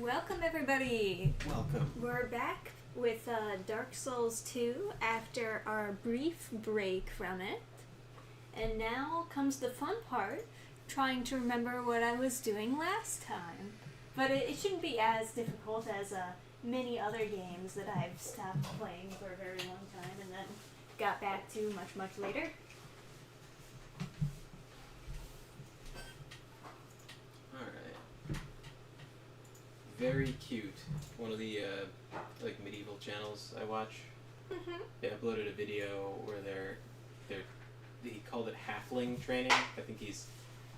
Welcome everybody! Welcome. We're back with Dark Souls 2 after our brief break from it. And now comes the fun part, trying to remember what I was doing last time. But it shouldn't be as difficult as many other games that I've stopped playing for a very long time and then got back to much later. Very cute. One of the medieval channels I watch. Mm-hmm. They uploaded a video where he called it halfling training. I think he's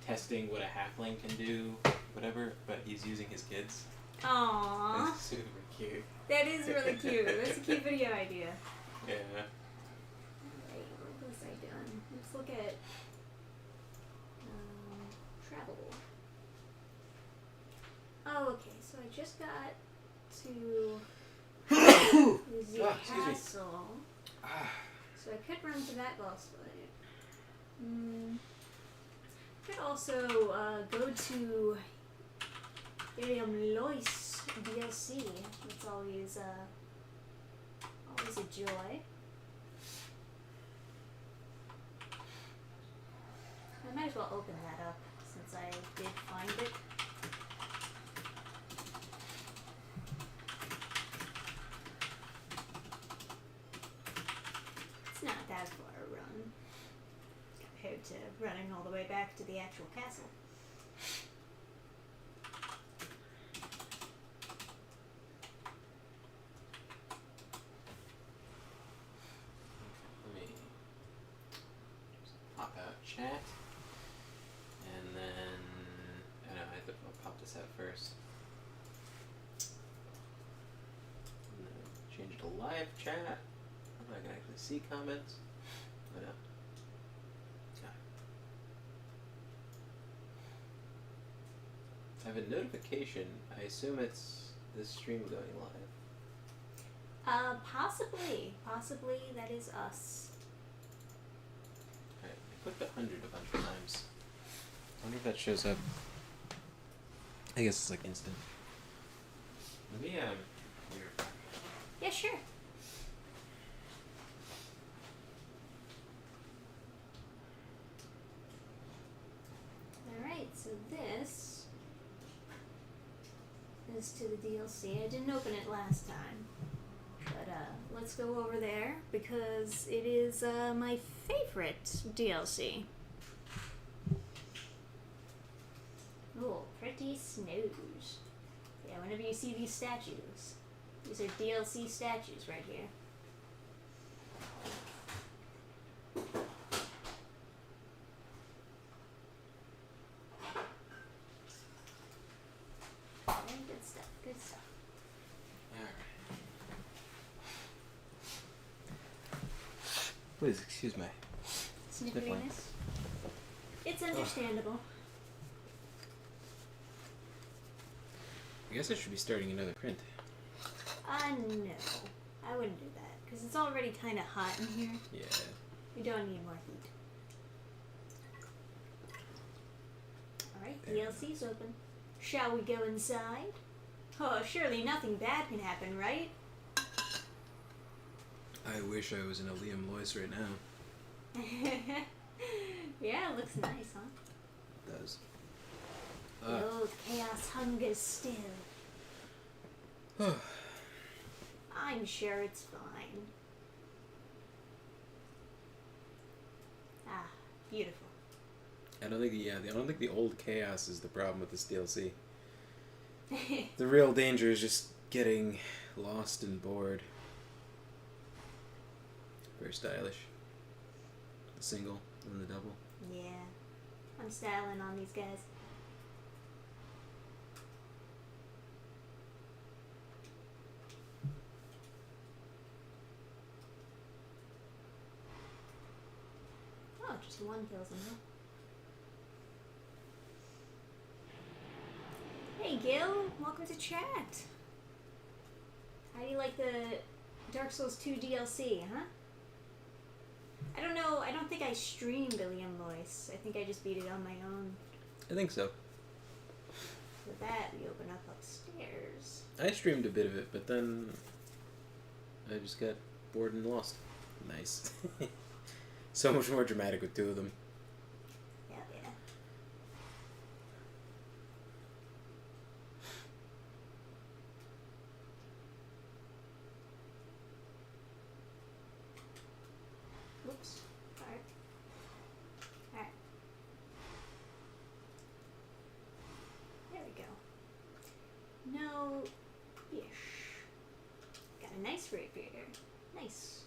testing what a halfling can do, whatever. But he's using his kids. Aww. That's super cute. That is really cute. That's a cute video idea. Yeah. Alright, what was I doing? Let's look at travel. Oh, okay. So I just got to the castle. So I could run to that boss fight. Could also go to Lois DLC. It's always a joy. I might as well open that up since I did find it. Not that far a run compared to running all the way back to the actual castle. Let me just pop out chat, and then I have to pop this out first. And then change it to live chat. I can actually see comments. I know. I have a notification. I assume it's this stream going live. Possibly that is us. Alright, I clicked 100 a bunch of times. I wonder if that shows up. I guess it's like instant. Let me, here. Yeah, sure. Alright, so this is to the DLC. I didn't open it last time. But let's go over there because it is my favorite DLC. Oh, pretty snows. Yeah, whenever you see these statues, these are DLC statues right here. Good stuff. Please excuse my Sniffliness. It's understandable. I guess I should be starting another print. No. I wouldn't do that, because it's already kind of hot in here. Yeah. We don't need more heat. Alright, DLC's open. Shall we go inside? Oh, surely nothing bad can happen, right? I wish I was in a Liam Lois right now. Yeah, it looks nice, huh? It does. The old chaos hungers still. I'm sure it's fine. Ah, beautiful. I don't think the old chaos is the problem with this DLC. The real danger is just getting lost and bored. Very stylish. The single and the double. Yeah, I'm styling on these guys. Oh, just one kills in there. Hey Gil, welcome to chat. How do you like the Dark Souls 2 DLC, huh? I don't know, I don't think I streamed Liam Lois. I think I just beat it on my own. I think so. With that, we open up upstairs. I streamed a bit of it, but then I just got bored and lost. Nice. So much more dramatic with two of them. Yeah, yeah. Whoops. Alright. Alright. There we go. No-ish. Got a nice rapier. Nice.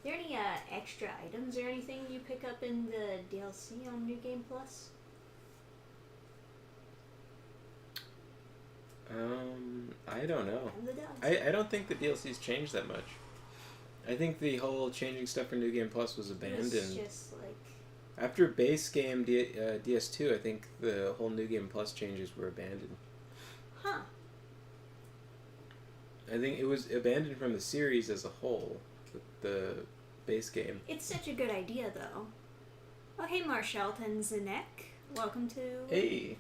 Are there any extra items or anything you pick up in the DLC on New Game Plus? I don't know. And the dogs. I don't think the DLC's changed that much. I think the whole changing stuff for New Game Plus was abandoned. It's just like... After base game DS2, I think the whole New Game Plus changes were abandoned. Huh. I think it was abandoned from the series as a whole, the base game. It's such a good idea, though. Oh, hey, Marshalton Zanek. Welcome to... Hey!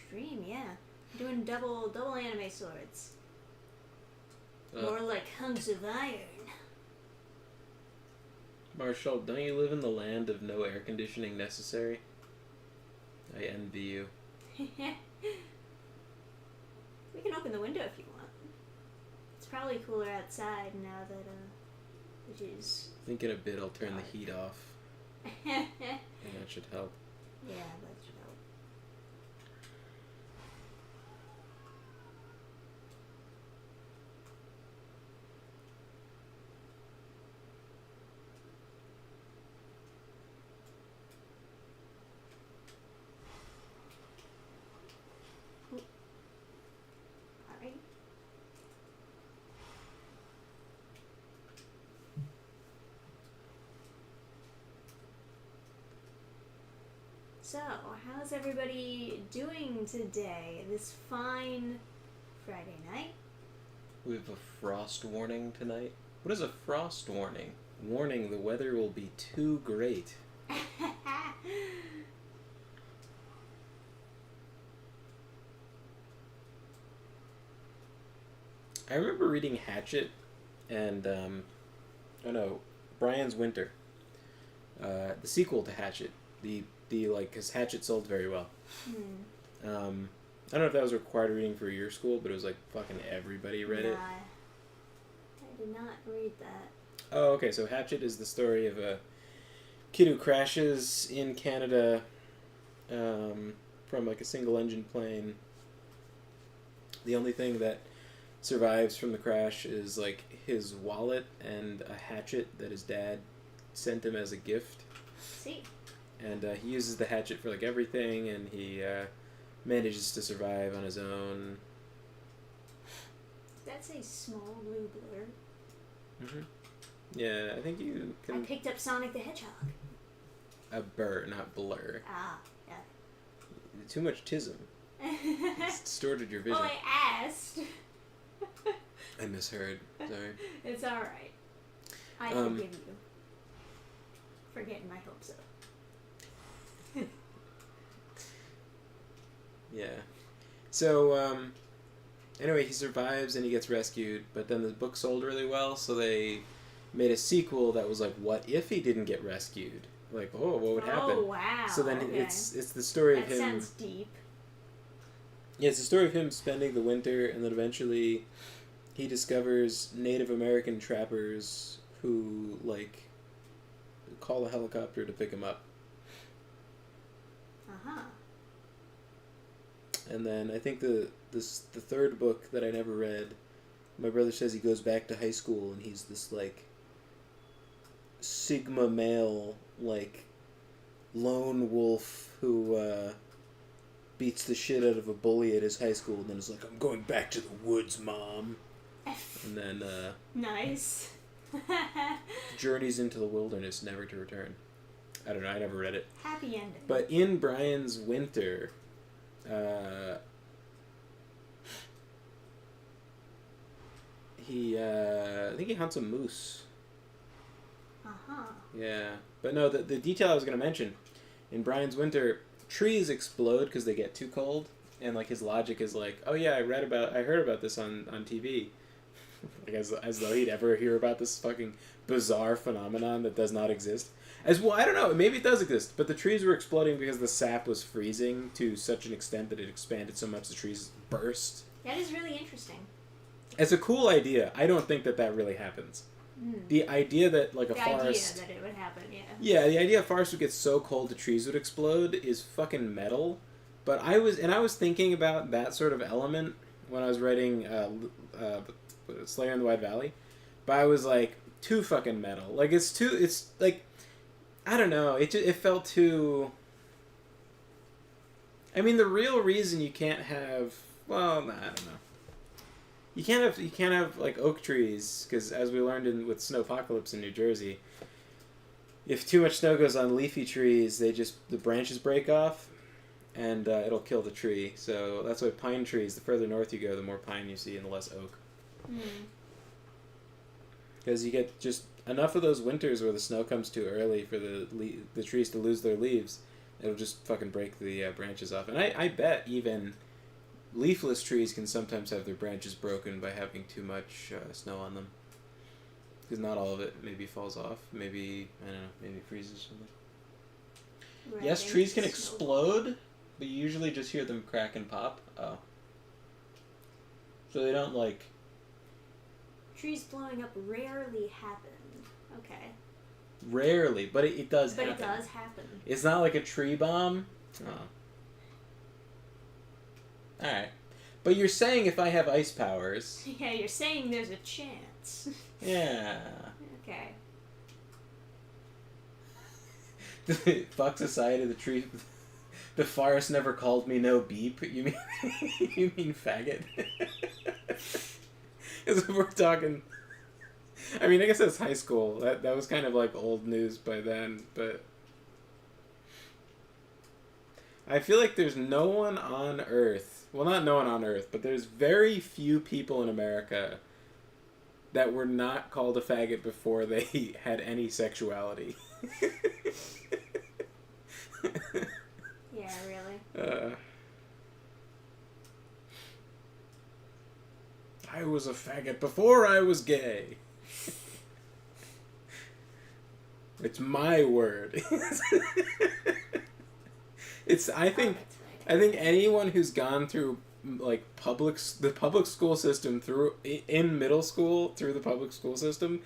Stream, yeah. Doing double anime swords. More like hunks of iron. Marshall, don't you live in the land of no air conditioning necessary? I envy you. We can open the window if you want. It's probably cooler outside now that, it is... I think in a bit I'll turn the heat off. Yeah, And that should help. that should help. Alright. So, how's everybody doing today? This fine Friday night? We have a frost warning tonight. What is a frost warning? Warning, the weather will be too great. I remember reading Hatchet and, Brian's Winter. The sequel to Hatchet. Because Hatchet sold very well. I don't know if that was required reading for your school, but it was like fucking everybody read it. I did not read that. Oh, okay, so Hatchet is the story of a kid who crashes in Canada from like a single engine plane. The only thing that survives from the crash is like his wallet and a hatchet that his dad sent him as a gift. See. And he uses the hatchet for like everything, and he manages to survive on his own. That's a small blue blur. Mm-hmm. Yeah, I think you can... I picked up Sonic the Hedgehog. A burr, not blur. Ah, yeah. Too much tism. It's distorted your vision. Well, I asked. I misheard. Sorry. It's alright. I forgive you for getting my hopes up. Yeah. So, anyway, he survives and he gets rescued, but then the book sold really well, so they made a sequel that was like, what if he didn't get rescued? Like, what would happen? Oh, wow. So then okay. it's the story of that him... sounds deep. Yeah, it's the story of him spending the winter, and then eventually he discovers Native American trappers who, like, call a helicopter to pick him up. Uh-huh. And then I think the third book that I never read, my brother says he goes back to high school and he's this, like, Sigma male, like, lone wolf who beats the shit out of a bully at his high school and then is like, I'm going back to the woods, Mom. And then Nice. journeys into the wilderness, never to return. I don't know, I never read it. Happy ending. But in Brian's Winter, I think he hunts a moose. Uh-huh. Yeah. But no, the detail I was going to mention, in Brian's Winter, trees explode because they get too cold, and like his logic is like, oh yeah, I heard about this on TV, like as though he'd ever hear about this fucking bizarre phenomenon that does not exist. As well, I don't know, maybe it does exist, but the trees were exploding because the sap was freezing to such an extent that it expanded so much the trees burst. That is really interesting. It's a cool idea. I don't think that really happens. The idea that like a forest, idea that it would happen, yeah. Yeah, the idea a forest would get so cold the trees would explode is fucking metal. But I was thinking about that sort of element when I was writing Slayer in the White Valley, but I was like, too fucking metal. Like it's like, I don't know. It felt too. I mean, the real reason you can't have, well, nah, I don't know. You can't have like oak trees because, as we learned with Snowpocalypse in New Jersey, if too much snow goes on leafy trees, the branches break off, and it'll kill the tree. So that's why pine trees. The further north you go, the more pine you see and the less oak. Because you get just enough of those winters where the snow comes too early for the trees to lose their leaves. It'll just fucking break the branches off. And I bet even leafless trees can sometimes have their branches broken by having too much snow on them. Because not all of it maybe falls off. Maybe, I don't know, maybe it freezes or something. Right, yes, trees can explode, but you usually just hear them crack and pop. Oh. So they don't like... Trees blowing up rarely happen. Okay. Rarely, but it does happen. But it does happen. It's not like a tree bomb. Oh. Alright. But you're saying if I have ice powers... Yeah, you're saying there's a chance. Yeah. Okay. Fuck society, the tree... The forest never called me no beep. You mean... you mean faggot? Because we're talking... I mean, I guess that's high school. That was kind of like old news by then, but... I feel like there's no one on Earth... Well, not no one on Earth, but there's very few people in America that were not called a faggot before they had any sexuality. Yeah, really? I was a faggot before I was gay. It's my word. I think anyone who's gone through like the public school system in middle school through the public school system,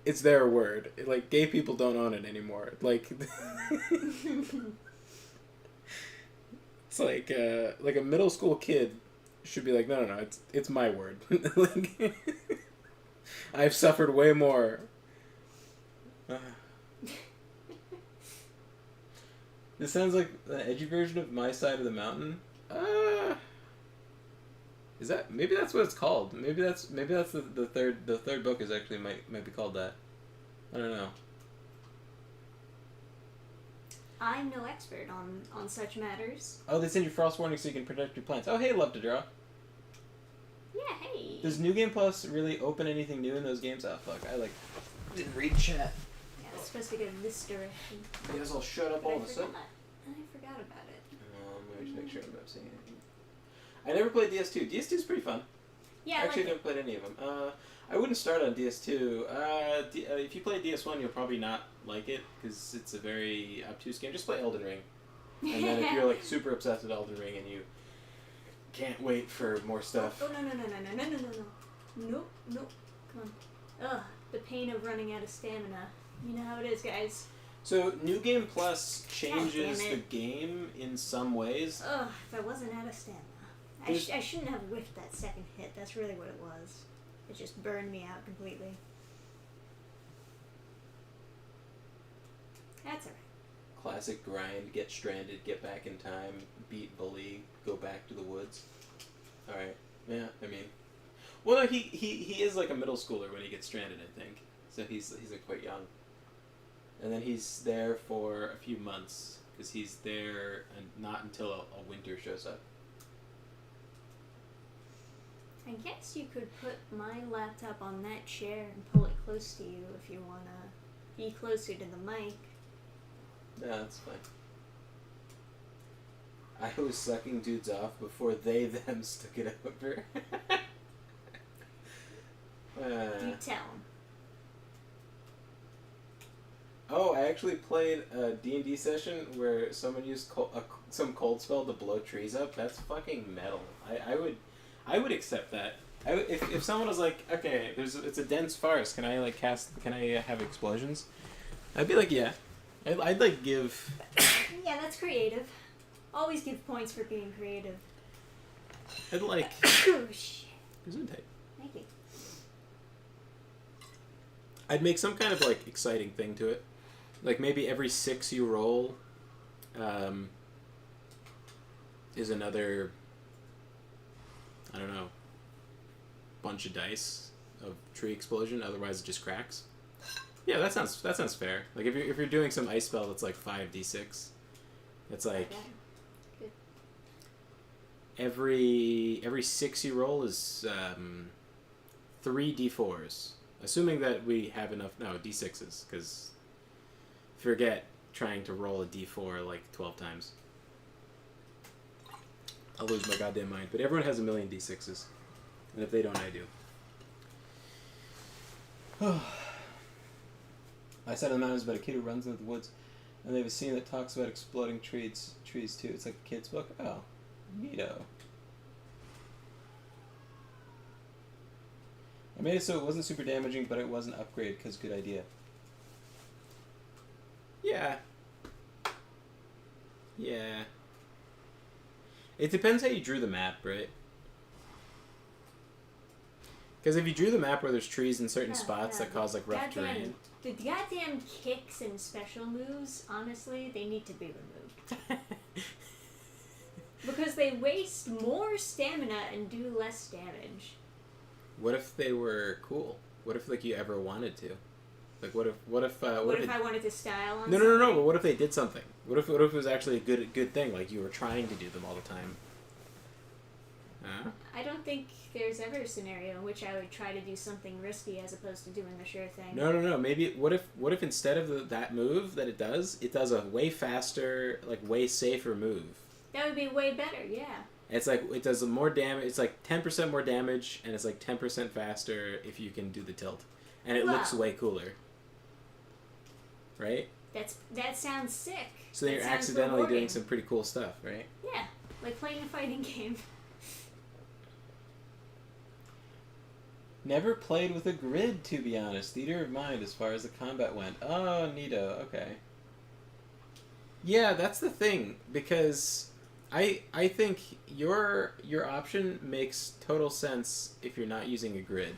it's their word. Like, gay people don't own it anymore. Like it's like a middle school kid should be like, no, it's my word. Like, I've suffered way more. This sounds like the edgy version of My Side of the Mountain. Is that, maybe that's what it's called? Maybe that's the third book is actually might be called that. I don't know. I'm no expert on such matters. Oh, they send you frost warnings so you can protect your plants. Oh, hey, love to draw. Yeah, hey. Does New Game Plus really open anything new in those games? Oh, fuck, I didn't read chat. Yeah, it's supposed to go this direction. You guys all shut up all of a sudden. I forgot about it. Let me just make sure I'm not seeing anything. I never played DS2. DS2's pretty fun. Yeah, Actually, I never played any of them. I wouldn't start on DS2. If you play DS1, you'll probably not like it because it's a very obtuse game. Just play Elden Ring. And then if you're like super obsessed with Elden Ring and you can't wait for more stuff. Oh, no. Nope. Come on. Ugh, the pain of running out of stamina. You know how it is, guys. So, New Game Plus changes the game in some ways. Ugh, if I wasn't out of stamina. I shouldn't have whiffed that second hit. That's really what it was. It just burned me out completely. That's alright. Classic grind, get stranded, get back in time, beat bully, go back to the woods. Alright. Yeah, I mean... Well, no, he is like a middle schooler when he gets stranded, I think. So he's like quite young. And then he's there for a few months, because he's there and not until a winter shows up. I guess you could put my laptop on that chair and pull it close to you if you want to be closer to the mic. Yeah, that's fine. I was sucking dudes off before they them took it over. Do tell. Oh, I actually played a D&D session where someone used some cold spell to blow trees up. That's fucking metal. I would accept that. If someone was like, okay, it's a dense forest. Can I Can I have explosions? I'd be like, yeah. I'd like give. Yeah, that's creative. Always give points for being creative. I'd like. Oh shit. Gesundheit. Thank you. I'd make some kind of like exciting thing to it. Like maybe every 6 you roll is another, I don't know, bunch of dice of tree explosion. Otherwise, it just cracks. Yeah, that sounds fair. Like if you're doing some ice spell that's like 5d6, it's like Good. every 6 you roll is 3d4s. Assuming that we have enough, no, d6s, because forget trying to roll a d4 like 12 times. I'll lose my goddamn mind. But everyone has a million d6s. And if they don't, I do. I sat on the mountains about a kid who runs into the woods, and they have a scene that talks about exploding trees too. It's like a kid's book. Oh, neato. I made it so it wasn't super damaging, but it was an upgrade because good idea. Yeah. Yeah. It depends how you drew the map, right? Because if you drew the map where there's trees in certain spots that cause like rough terrain. The goddamn kicks and special moves, honestly, they need to be removed. Because they waste more stamina and do less damage. What if they were cool? What if like you ever wanted to? Like what if I wanted to style on No, but what if they did something? What if it was actually a good thing, like you were trying to do them all the time? Huh? I don't think there's ever a scenario in which I would try to do something risky as opposed to doing the sure thing. No. Maybe what if instead of that move that it does a way faster, like way safer move? That would be way better, yeah. It's like it does more damage. It's like 10% more damage, and it's like 10% faster if you can do the tilt, and it looks way cooler. Right? That sounds sick. So then you're accidentally doing some pretty cool stuff, right? Yeah, like playing a fighting game. Never played with a grid, to be honest. Theater of mind as far as the combat went. Oh, neato. Okay. Yeah, that's the thing, because I think your option makes total sense if you're not using a grid.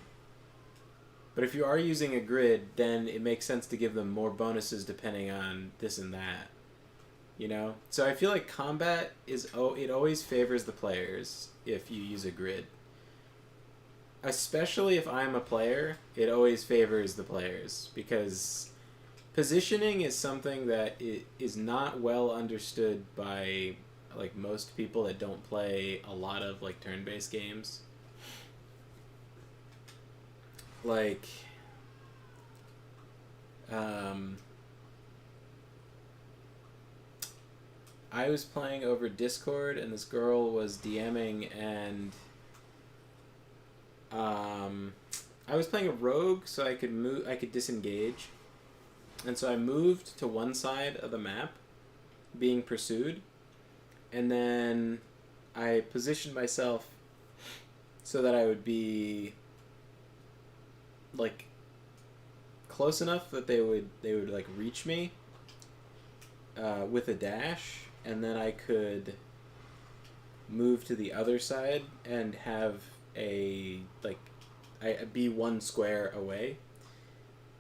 But if you are using a grid, then it makes sense to give them more bonuses depending on this and that. You know? So I feel like combat it always favors the players if you use a grid. Especially if I'm a player, it always favors the players, because positioning is something that is not well understood by like most people that don't play a lot of like turn-based games. Like I was playing over Discord and this girl was DMing, and I was playing a rogue, so I could disengage. And so I moved to one side of the map, being pursued, and then I positioned myself so that I would be like close enough that they would like reach me with a dash, and then I could move to the other side and have I be one square away.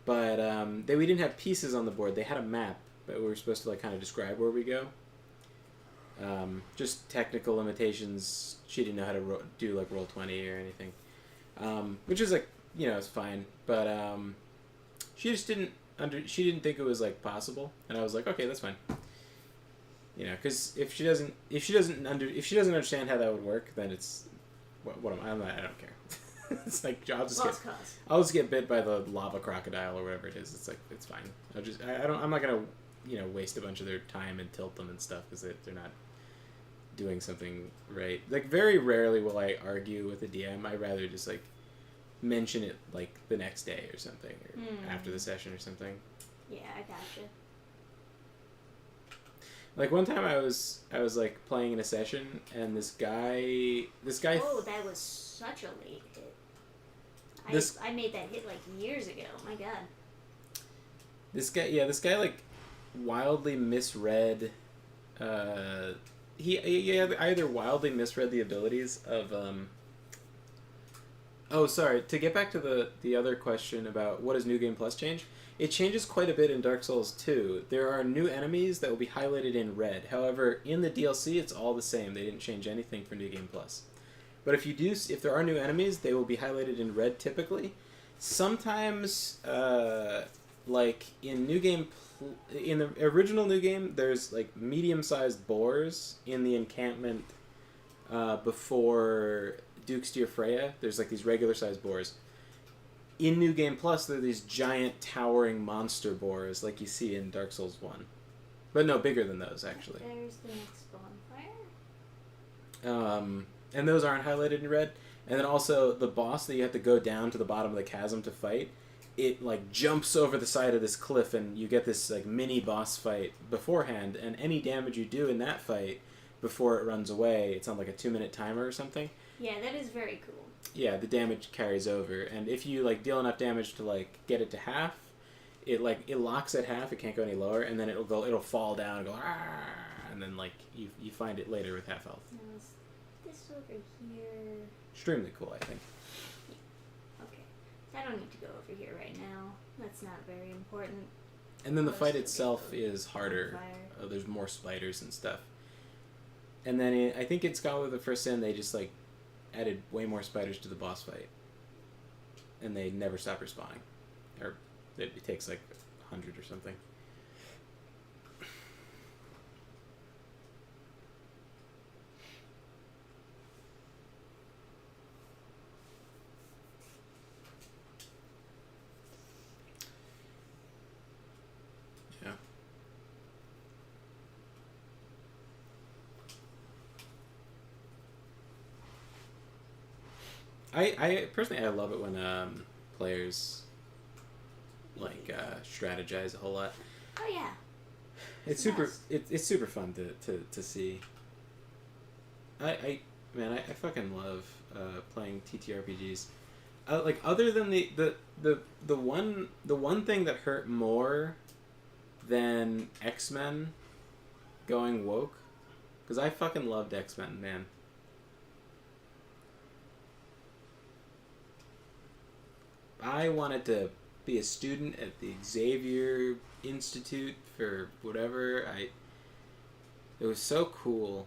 But we didn't have pieces on the board. They had a map, but we were supposed to like kind of describe where we go. Just technical limitations. She didn't know how to do like Roll20 or anything, which is like, you know, it's fine. But she just didn't think it was like possible, and I was like, okay, that's fine. You know, because if she doesn't understand how that would work, then it's I don't care. It's like I'll just get bit by the lava crocodile or whatever it is. It's like, it's fine. I'm not gonna, you know, waste a bunch of their time and tilt them and stuff because they're not doing something right. Like, very rarely will I argue with a DM. I rather just, like, mention it, like, the next day or something, or after the session or something. Yeah, I gotcha. Like, one time I was like, playing in a session, and this guy... Oh, that was such a late hit. I made that hit, like, years ago. My god. This guy, like, wildly misread... He either wildly misread the abilities of... Oh, sorry. To get back to the other question about what does New Game Plus change, it changes quite a bit in Dark Souls 2. There are new enemies that will be highlighted in red. However, in the DLC, it's all the same. They didn't change anything for New Game Plus. But if there are new enemies, they will be highlighted in red typically. Sometimes, like in in the original New Game, there's like medium-sized boars in the encampment before Duke's Dear Freya. There's like these regular-sized boars. In New Game Plus, there are these giant towering monster boars like you see in Dark Souls 1. But no, bigger than those, actually. There's the next bonfire. And those aren't highlighted in red. And then also, the boss that you have to go down to the bottom of the chasm to fight, it, like, jumps over the side of this cliff, and you get this, like, mini boss fight beforehand, and any damage you do in that fight before it runs away, it's on, like, a 2-minute timer or something. Yeah, that is very cool. Yeah, the damage carries over, and if you, like, deal enough damage to, like, get it to half, it locks at half, it can't go any lower, and then it'll fall down and go, ah, and then, like, you find it later with half health. Now, is this over here? Extremely cool, I think. Okay. I don't need to go over here right now. That's not very important. And then the fight itself is harder. There's more spiders and stuff. And then I think in Scholar of the First Sin, they just, like, added way more spiders to the boss fight. And they never stop respawning. Or it takes, like, 100 or something. Yeah. I personally, I love it when players like strategize a whole lot. Oh yeah. It's super fun to see. I fucking love playing TTRPGs. Like, other than the one thing that hurt more than X-Men going woke, because I fucking loved X-Men, man. I wanted to be a student at the Xavier Institute for whatever. It was so cool.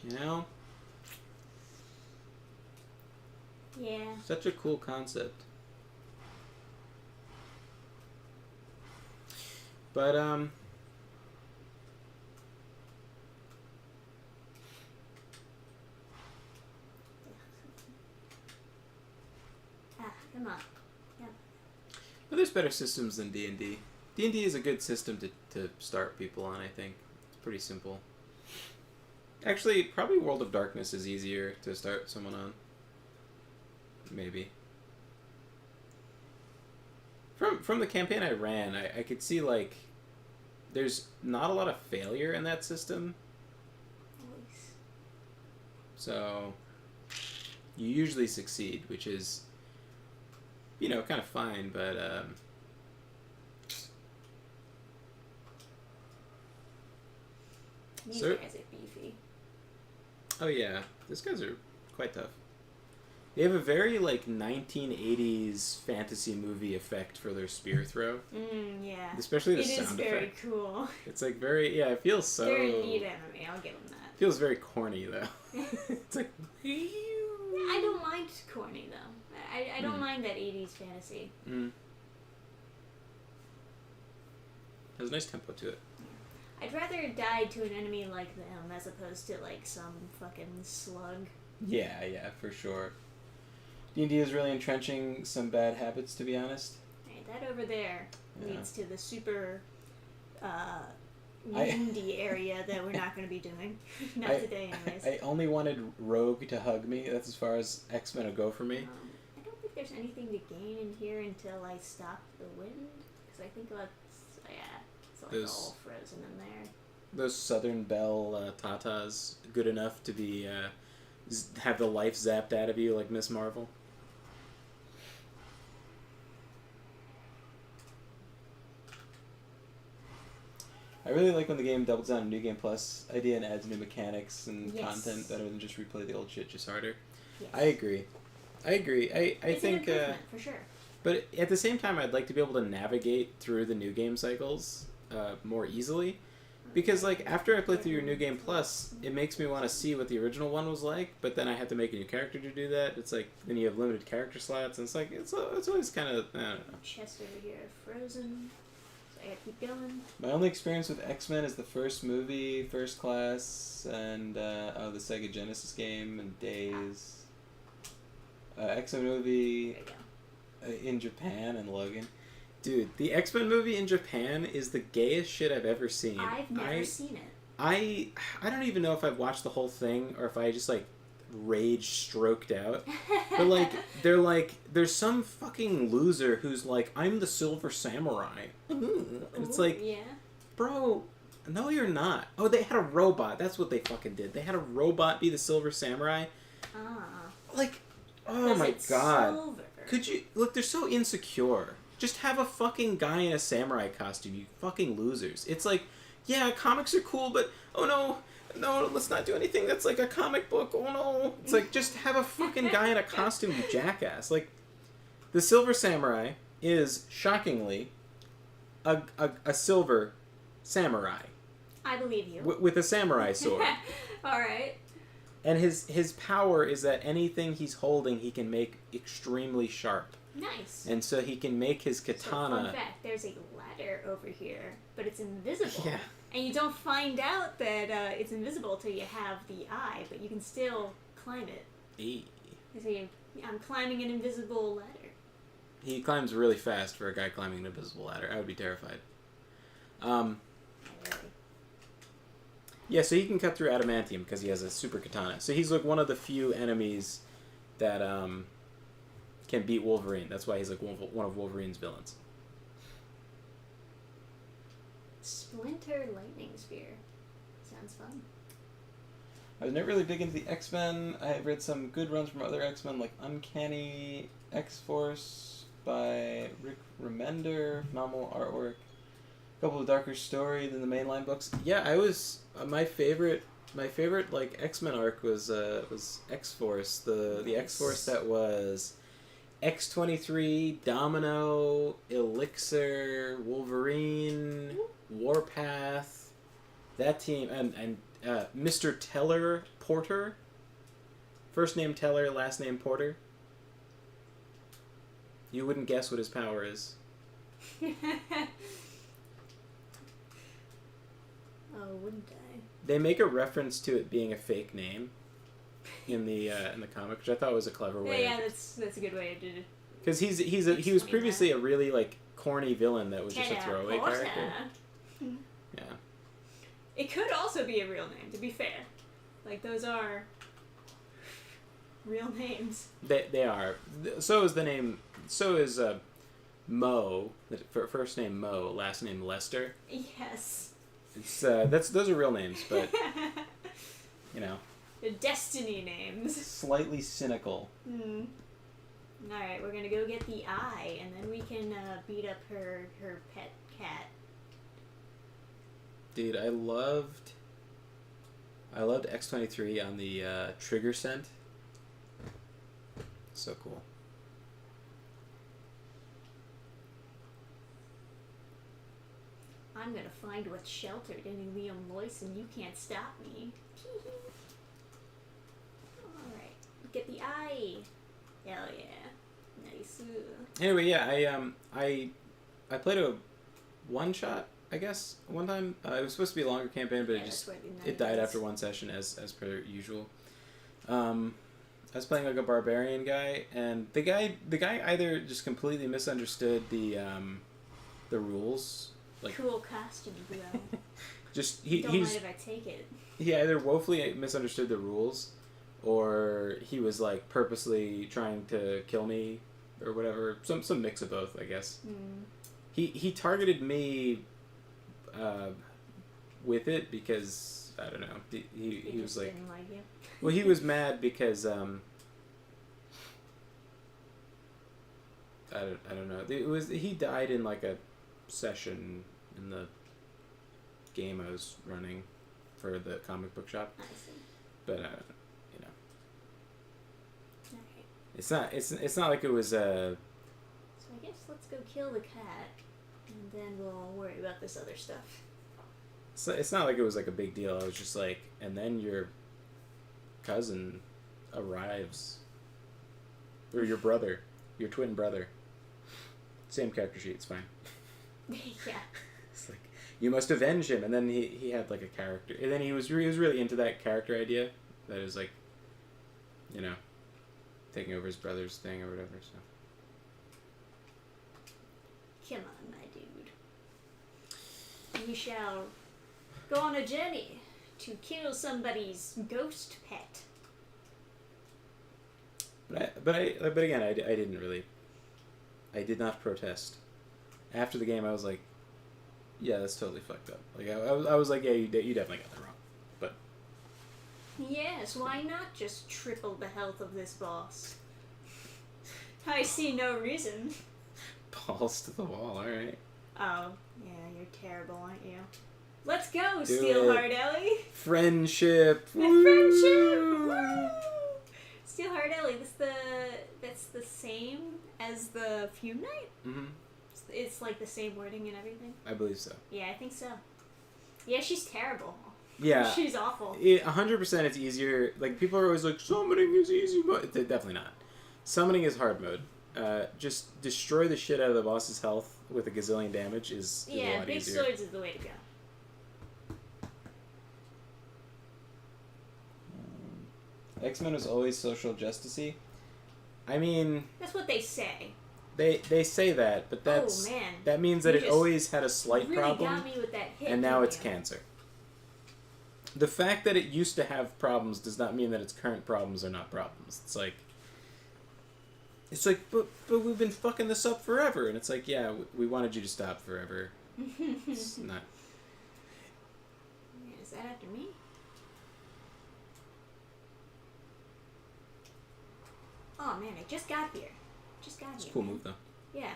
You know? Yeah. Such a cool concept. But, Come on. Yeah. but there's better systems than D&D. D&D is a good system to start people on, I think. It's pretty simple. Actually, probably World of Darkness is easier to start someone on. Maybe. From the campaign I ran, I could see, like, there's not a lot of failure in that system. Nice. So, you usually succeed, which is, you know, kind of fine, but, These Sir? guys are beefy. oh yeah, these guys are quite tough. They have a very, like, 1980s fantasy movie effect for their spear throw. Yeah. Especially the It is sound very effect. cool. It's, like, very, yeah, it feels so... Very neat enemy, I'll give them that. Feels very corny, though. It's like... I don't mind corny, though. I don't mind that 80s fantasy. Has a nice tempo to it. I'd rather die to an enemy like them as opposed to, like, some fucking slug. Yeah, for sure. D&D is really entrenching some bad habits, to be honest. Right, that over there Yeah. leads to the super windy area that we're not going to be doing. Not today, anyways. I only wanted Rogue to hug me. That's as far as X-Men will go for me. I don't think there's anything to gain in here until I stop the wind. Because I think it's like all frozen in there. Those Southern Belle tatas good enough to be have the life zapped out of you like Miss Marvel. I really like when the game doubles down on New Game Plus idea and adds new mechanics and content better than just replay the old shit just harder. Yes. I agree. I It's think an improvement, for sure. but at the same time I'd like to be able to navigate through the new game cycles more easily. Because, like, after I play through your New Game Plus, it makes me want to see what the original one was like, but then I have to make a new character to do that. It's like, then you have limited character slots, and it's like, it's always kind of, I don't know. Chest over here, frozen. So I gotta keep going. My only experience with X-Men is the first movie, First Class, and, the Sega Genesis game, and Days. X-Men movie in Japan, and Logan. Dude, the X-Men movie in Japan is the gayest shit I've ever seen. I've never seen it. I don't even know if I've watched the whole thing or if I just, like, rage stroked out. But, like, there's some fucking loser who's like, I'm the Silver Samurai. And it's like, yeah. Bro, no you're not. Oh, they had a robot. That's what they fucking did. They had a robot be the Silver Samurai. Like, oh my god. Silver? Could you... Look, they're so insecure. Just have a fucking guy in a samurai costume, you fucking losers. It's like, yeah, comics are cool, but no, let's not do anything that's like a comic book, oh no. It's like, just have a fucking guy in a costume, you jackass. Like, the Silver Samurai is, shockingly, a silver samurai. I believe you. With a samurai sword. Alright. And his power is that anything he's holding he can make extremely sharp. Nice. And so he can make his katana. So, fun fact, there's a ladder over here, but it's invisible. Yeah. And you don't find out that it's invisible till you have the eye, but you can still climb it. So I'm climbing an invisible ladder. He climbs really fast for a guy climbing an invisible ladder. I would be terrified. Really? Yeah, so he can cut through adamantium because he has a super katana. So he's like one of the few enemies that can beat Wolverine. That's why he's like one of Wolverine's villains. Splinter lightning spear. Sounds fun. I was never really big into the X-Men. I have read some good runs from other X-Men, like Uncanny X-Force by Rick Remender, phenomenal artwork. A couple of darker story than the mainline books. Yeah, I was my favorite like X-Men arc was X-Force, the X-Force that was X-23, Domino, Elixir, Wolverine, Warpath, that team, and Mr. Teller Porter. First name Teller, last name Porter. You wouldn't guess what his power is. Oh, wouldn't I? They make a reference to it being a fake name in the comic, which I thought was a clever way. Yeah, that's a good way to do it. Because he was previously a really like corny villain that was just a throwaway character. Yeah. It could also be a real name, to be fair. Like, those are real names. They are. So is the name. So is Mo. First name Mo, last name Lester. Yes. It's those are real names, but you know. The destiny names. Slightly cynical. Alright, we're gonna go get the eye, and then we can beat up her pet cat. Dude, I loved X-23 on the trigger scent. So cool. I'm gonna find what's sheltered in Liam Loyce, and you can't stop me. Alright, get the eye. Hell yeah. Nice. Anyway, yeah, I played a one shot, I guess, one time. It was supposed to be a longer campaign, but it died after one session as per usual. I was playing like a barbarian guy, and the guy either just completely misunderstood the rules, like Cool costume, bro. just Don't mind if I take it. he either woefully misunderstood the rules, or he was like purposely trying to kill me or whatever. Some mix of both, I guess. Mm. He targeted me with it because I don't know. He was like, didn't like you. well, he was mad because I don't know. It was he died in like a session in the game I was running for the comic book shop. I see. But you know, Alright. it's not like it was So I guess let's go kill the cat, and then we'll worry about this other stuff. it's not like it was like a big deal. I was just like, and then your cousin arrives, or your brother, your twin brother. Same character sheet. It's fine. Yeah. It's like you must avenge him, and then he had like a character, and then he was really into that character idea that is like, you know, taking over his brother's thing or whatever. So Come on, my dude. You shall go on a journey to kill somebody's ghost pet. but again, I didn't really. I did not protest. After the game, I was like, yeah, that's totally fucked up. Like I was like, yeah, you definitely got that wrong. But Yes, why not just triple the health of this boss? I see no reason. balls to the wall. All right. Oh, yeah, you're terrible, aren't you? Let's go, Do Steelheart Ellie! Friendship. My friendship! Woo! Steelheart Ellie, that's the same as the Fume Knight? Mm-hmm. It's like the same wording and everything? I believe so. Yeah, I think so. Yeah, she's terrible. Yeah. She's awful. 100% it's easier. Like, people are always like, summoning is easy mode. It's definitely not. Summoning is hard mode. Just destroy the shit out of the boss's health with a gazillion damage is a Yeah, lot big easier. swords is the way to go. X-Men was always social justice-y. I mean, That's what they say. they say that, but that's Oh, man. that means that You it just always had a slight really problem, got me with that hit, and now didn't it's you? cancer. The fact that it used to have problems does not mean that its current problems are not problems. It's like, but we've been fucking this up forever, and it's like, yeah, we wanted you to stop forever. It's not. Yeah, is that after me? Oh man, I just got here. It's a cool move though. Yeah.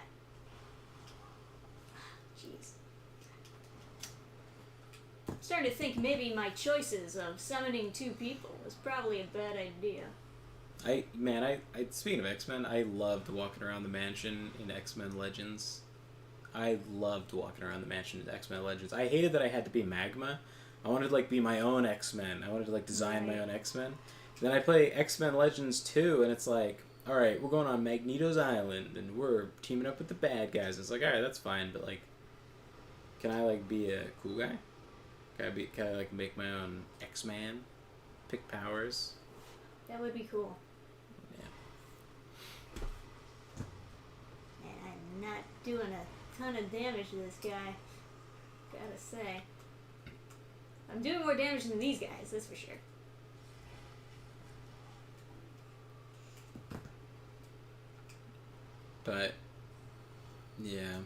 Jeez. I'm starting to think maybe my choices of summoning two people was probably a bad idea. I speaking of X-Men, I loved walking around the mansion in X-Men Legends. I loved walking around the mansion in X-Men Legends. I hated that I had to be Magma. I wanted to like be my own X-Men. I wanted to like design my own X-Men. Then I play X-Men Legends 2, and it's like, all right, we're going on Magneto's Island, and we're teaming up with the bad guys. It's like, all right, that's fine, but like, can I like be a cool guy? Can I like make my own X-Man? Pick powers? That would be cool. Yeah. Man, I'm not doing a ton of damage to this guy. Gotta say. I'm doing more damage than these guys, that's for sure. But, yeah.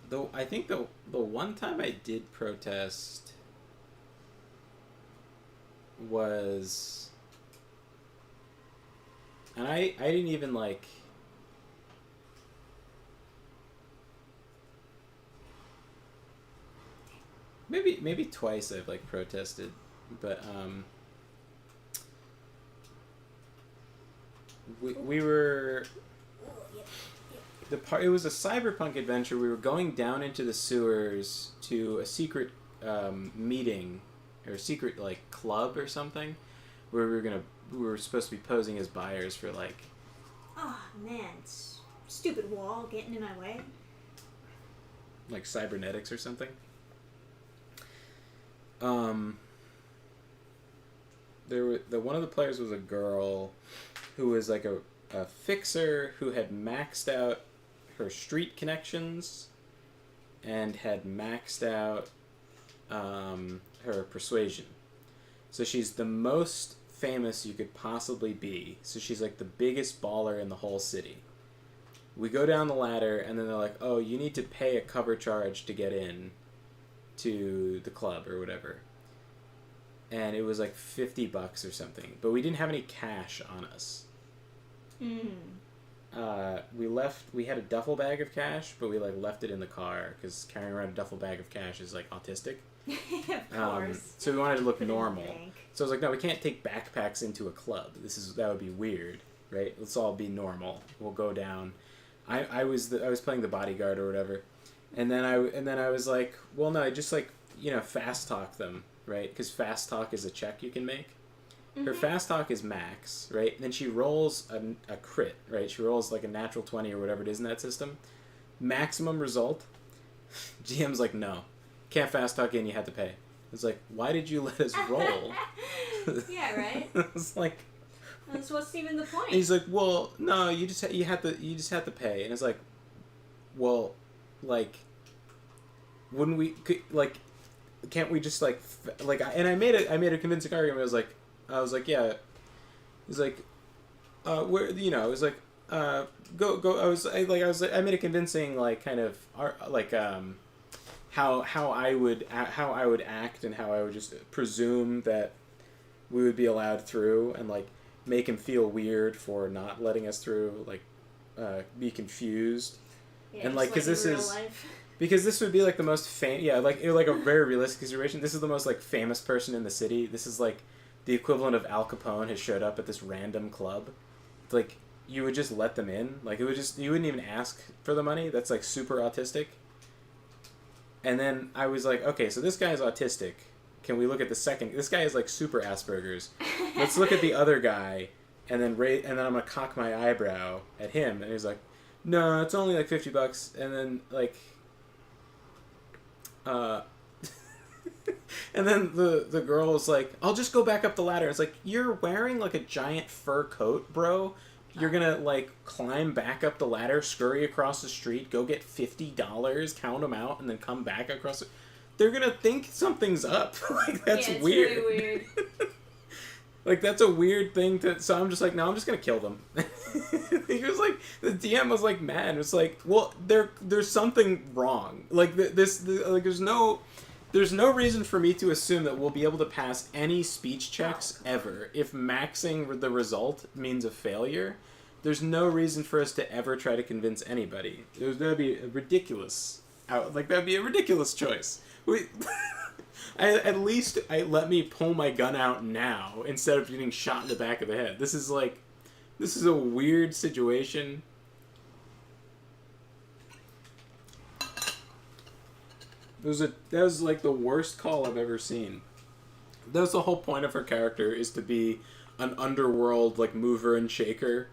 Though I think the one time I did protest was, and I didn't even like. Maybe twice I've like protested, but we were it was a cyberpunk adventure. We were going down into the sewers to a secret meeting or a secret like club or something where we were supposed to be posing as buyers for like. Oh man, stupid wall getting in my way. like cybernetics or something. One of the players was a girl who was like a fixer who had maxed out her street connections and had maxed out her persuasion. So she's the most famous you could possibly be. So she's like the biggest baller in the whole city. We go down the ladder, and then they're like, oh, you need to pay a cover charge to get in to the club or whatever. And it was like $50 or something. But we didn't have any cash on us. We had a duffel bag of cash, but we like left it in the car because carrying around a duffel bag of cash is like autistic. Of course. So we wanted to look Put it in the normal. bank. So I was like, no, we can't take backpacks into a club. That would be weird, right? Let's all be normal. We'll go down. I was playing the bodyguard or whatever, and then I was like, well, no, I just like fast talk them, right? Because fast talk is a check you can make. Her fast talk is max, right? And then she rolls a crit, right? She rolls like a natural 20 or whatever it is in that system. Maximum result. GM's like, no, can't fast talk in. You have to pay. It's like, why did you let us roll? Yeah, right. It's like. That's what's even the point. And he's like, well, no, you just have to pay. And it's like, well, like, wouldn't we can't we just like and I made a convincing argument. I was like, yeah. He's like, where it was like, go. I made a convincing like kind of like how I would act and how I would just presume that we would be allowed through and like make him feel weird for not letting us through, like be confused. Yeah, And like because this in real is life. because this would be like the most like a very realistic situation. This is the most like famous person in the city. This is like the equivalent of Al Capone has showed up at this random club. Like you would just let them in. Like you wouldn't even ask for the money. That's like super autistic. And then I was like, okay, so this guy is autistic. Can we look at the second? This guy is like super Asperger's. Let's look at the other guy, and then I'm gonna cock my eyebrow at him, and he's like, "No, it's only like $50." And then like, and then the girl is like, "I'll just go back up the ladder." It's like, you're wearing like a giant fur coat, bro. You're gonna like climb back up the ladder, scurry across the street, go get $50, count them out, and then come back across. They're gonna think something's up. Like that's it's weird. Really weird. Like that's a weird thing to. So I'm just like, no, I'm just gonna kill them. He was like, the DM was like mad. It's like, well, there's something wrong. Like like there's no reason for me to assume that we'll be able to pass any speech checks ever if maxing the result means a failure. There's no reason for us to ever try to convince anybody. That'd be a ridiculous. That'd be a ridiculous choice. At least let me pull my gun out now instead of getting shot in the back of the head. This is a weird situation. That was like the worst call I've ever seen. That was the whole point of her character, is to be an underworld like mover and shaker.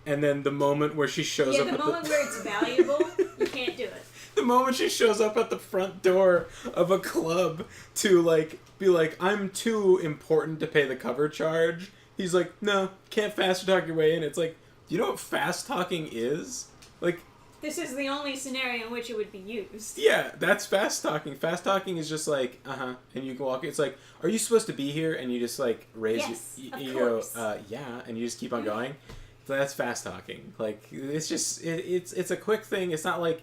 And then the moment where she shows up the moment where it's valuable, you can't do it. The moment she shows up at the front door of a club to like be like, I'm too important to pay the cover charge. He's like, no, can't fast talk your way in. It's like, do you know what fast talking is? Like, this is the only scenario in which it would be used. Yeah, that's fast talking. Fast talking is just like, and you can walk. It's like, are you supposed to be here? And you just like raise you go, yeah, and you just keep on going. So that's fast talking. Like, it's just it's a quick thing. It's not like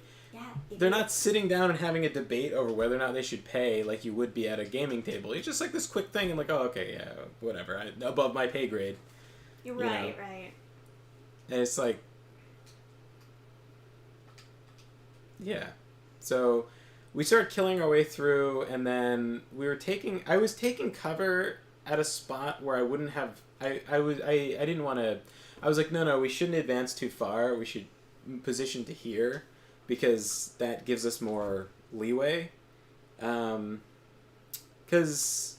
they're not sitting down and having a debate over whether or not they should pay like you would be at a gaming table. It's just like this quick thing and like, oh, okay, yeah, whatever. Above my pay grade. You're right, right. And it's like, yeah. So we started killing our way through, and then I was taking cover at a spot where I wouldn't have, I didn't want to, I was like, no, we shouldn't advance too far. We should position to here, because that gives us more leeway. Because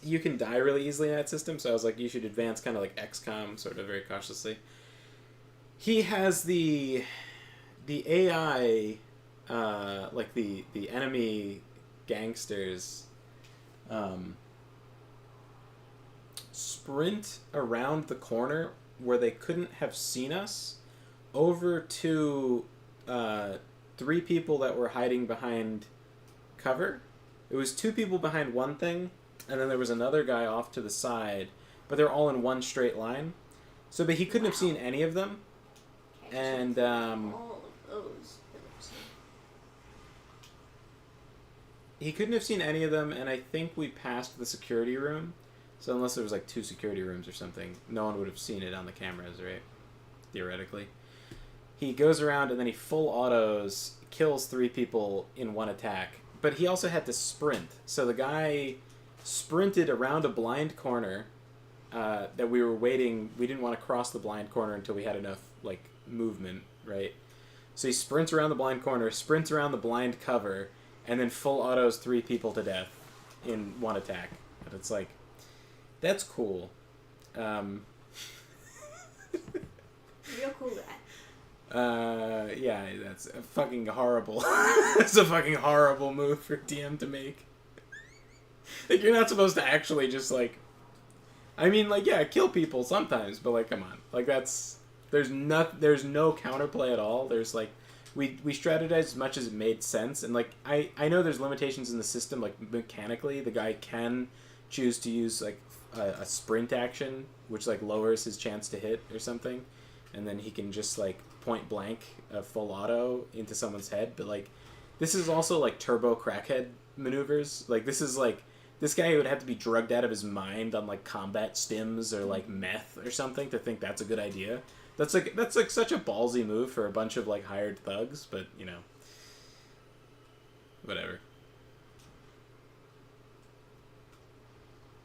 you can die really easily in that system, so I was like, you should advance kind of like XCOM, sort of very cautiously. He has the AI like the enemy gangsters sprint around the corner where they couldn't have seen us over to 3 people that were hiding behind cover. It was 2 people behind one thing, and then there was another guy off to the side, but they're all in one straight line. So, but he couldn't have seen any of them. And all of those. he couldn't have seen any of them, and I think we passed the security room. So unless there was like 2 security rooms or something, no one would have seen it on the cameras, right? Theoretically. He goes around and then he full autos, kills 3 people in one attack. But he also had to sprint. So the guy sprinted around a blind corner that we were waiting. We didn't want to cross the blind corner until we had enough like movement, right? So he sprints around the blind corner, sprints around the blind cover, and then full autos 3 people to death in one attack. And it's like, that's cool. Real cool guy. Yeah, that's a fucking horrible. That's a fucking horrible move for DM to make. Like, you're not supposed to actually just, like... I mean, like, yeah, kill people sometimes, but, like, come on. Like, that's... There's no counterplay at all. There's, like... We strategized as much as it made sense, and, like, I know there's limitations in the system, like, mechanically. The guy can choose to use, like, a sprint action, which, like, lowers his chance to hit or something. And then he can just, like, point blank a full auto into someone's head. But, like, this is also, like, turbo crackhead maneuvers. Like, this is, like, this guy would have to be drugged out of his mind on, like, combat stims or, like, meth or something to think that's a good idea. That's like such a ballsy move for a bunch of, like, hired thugs, but, you know, whatever.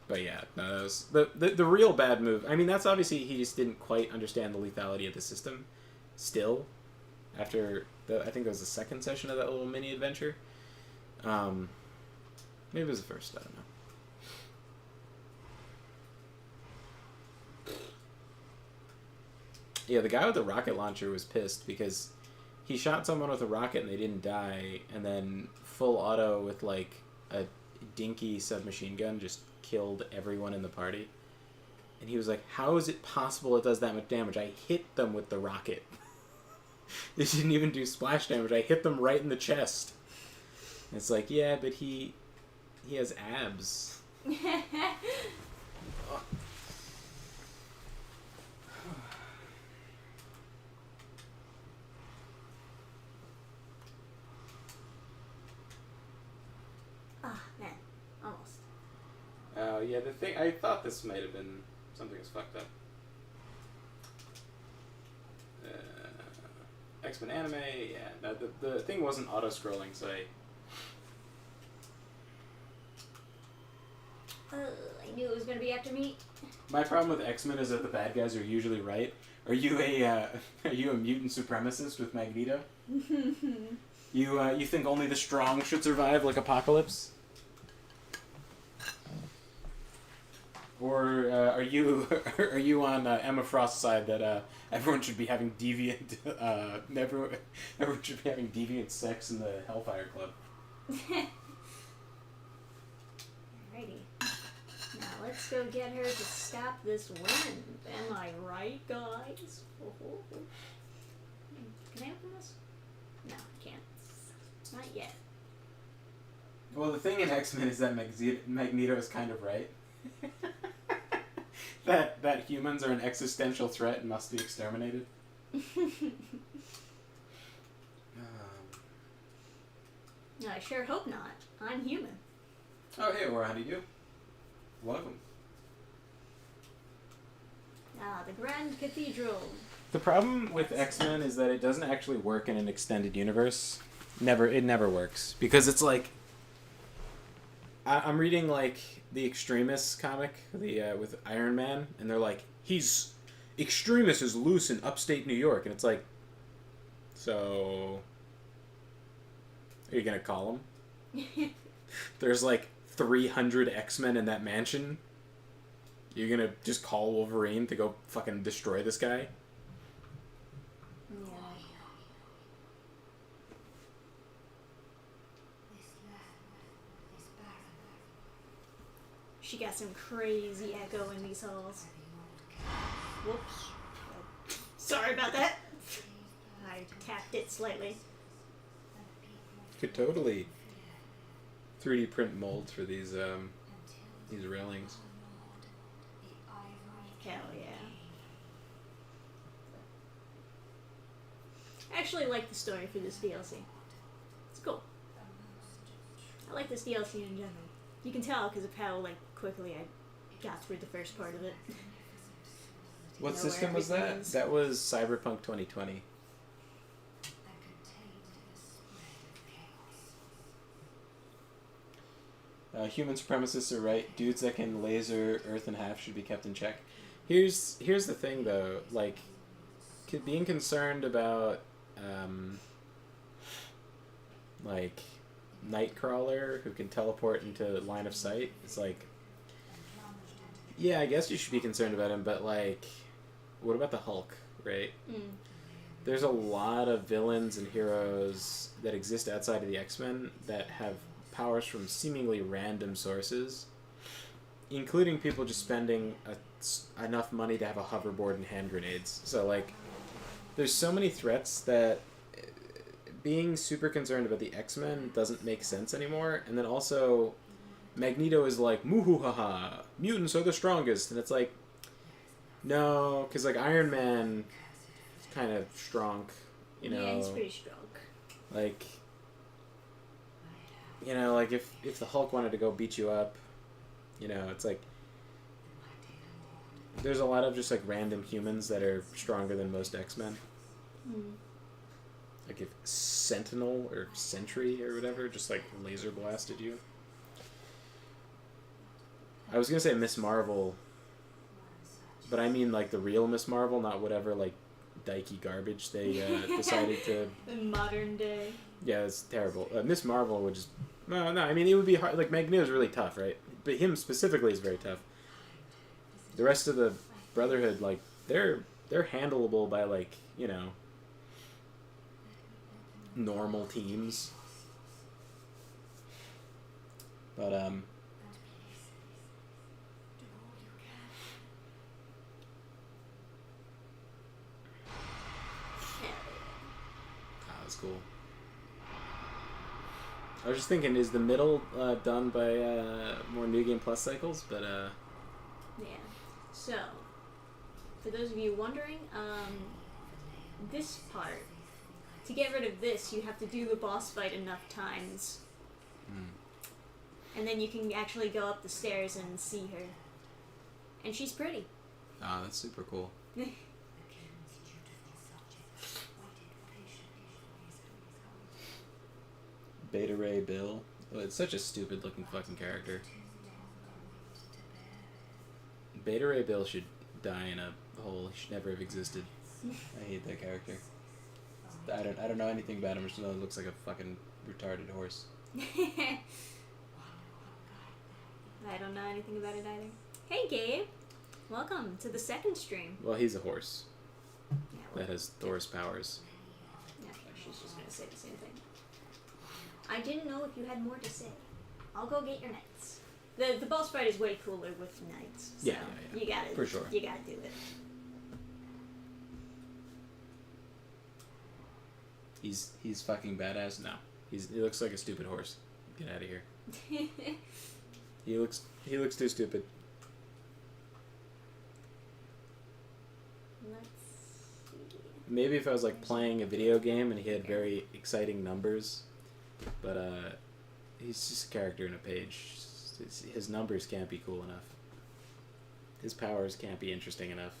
But yeah, no, that was the real bad move. I mean, that's obviously he just didn't quite understand the lethality of the system. Still, after I think that was the second session of that little mini adventure. Maybe it was the first. I don't know. Yeah, the guy with the rocket launcher was pissed because he shot someone with a rocket and they didn't die, and then full auto with like a dinky submachine gun just killed everyone in the party. And he was like, how is it possible it does that much damage? I hit them with the rocket. They didn't even do splash damage. I hit them right in the chest. And it's like, yeah, but he has abs. Yeah, the thing, I thought this might have been something that's fucked up. X-Men anime, yeah. No, the thing wasn't auto-scrolling, so I knew it was going to be after me. My problem with X-Men is that the bad guys are usually right. Are you a mutant supremacist with Magneto? You think only the strong should survive, like Apocalypse? Or are you on Emma Frost's side that everyone should be having deviant everyone should be having deviant sex in the Hellfire Club? Alrighty. Now let's go get her to stop this wind. Am I right, guys? Can I open this? No, I can't. Not yet. Well, the thing in X-Men is that Magneto is kind of right. that humans are an existential threat and must be exterminated. No, I sure hope not. I'm human. Oh, hey, Aura, how do you do? Welcome. Ah, the Grand Cathedral. The problem with X-Men is that it doesn't actually work in an extended universe. It never works. Because it's like... I'm reading, like, the Extremis comic with Iron Man, and they're like, Extremis is loose in upstate New York, and it's like, so... Are you gonna call him? There's, like, 300 X-Men in that mansion. You're gonna just call Wolverine to go fucking destroy this guy? Yeah. She got some crazy echo in these halls. Whoops. Sorry about that. I tapped it slightly. Could totally 3D print molds for these railings. Hell yeah. I actually like the story for this DLC. It's cool. I like this DLC in general. You can tell because of how quickly I got through the first part of it. What system was that? That was Cyberpunk 2020. Human supremacists are right. Dudes that can laser Earth in half should be kept in check. Here's the thing though, being concerned about Nightcrawler who can teleport into line of sight. It's yeah, I guess you should be concerned about him, but what about the Hulk, right? There's a lot of villains and heroes that exist outside of the X-Men that have powers from seemingly random sources, including people just spending enough money to have a hoverboard and hand grenades. So, there's so many threats that being super concerned about the X-Men doesn't make sense anymore. And then also, Magneto is "Moo-hoo-ha-ha, mutants are the strongest." And it's no, because, Iron Man is kind of strong, Yeah, he's pretty strong. If the Hulk wanted to go beat you up, it's there's a lot of just random humans that are stronger than most X-Men. If Sentinel or Sentry or whatever just laser blasted you. I was gonna say Miss Marvel, but I mean the real Miss Marvel, not whatever dykey garbage they decided to. In modern day. Yeah, it's terrible. Miss Marvel would just. No, I mean, it would be hard. Magneto's really tough, right? But him specifically is very tough. The rest of the Brotherhood, they're handleable by, normal teams. But, that was cool. I was just thinking, is the middle done by more New Game Plus cycles? But yeah. So, for those of you wondering, this part, to get rid of this, you have to do the boss fight enough times. And then you can actually go up the stairs and see her. And she's pretty. Ah, that's super cool. Beta Ray Bill. Oh, it's such a stupid looking fucking character. Beta Ray Bill should die in a hole. He should never have existed. I hate that character. I don't know anything about him. I just know he looks like a fucking retarded horse. I don't know anything about it either. Hey Gabe! Welcome to the second stream. Well, he's a horse. Yeah, that has Thor's powers. Yeah, she's just gonna say the same thing. I didn't know if you had more to say. I'll go get your knights. The boss fight is way cooler with knights. So Yeah. You gotta, for sure. You gotta do it. He's fucking badass. No, he looks like a stupid horse. Get out of here. He looks too stupid. Let's see. Maybe if I was playing a video game and he had very exciting numbers, but he's just a character in a page. His numbers can't be cool enough. His powers can't be interesting enough.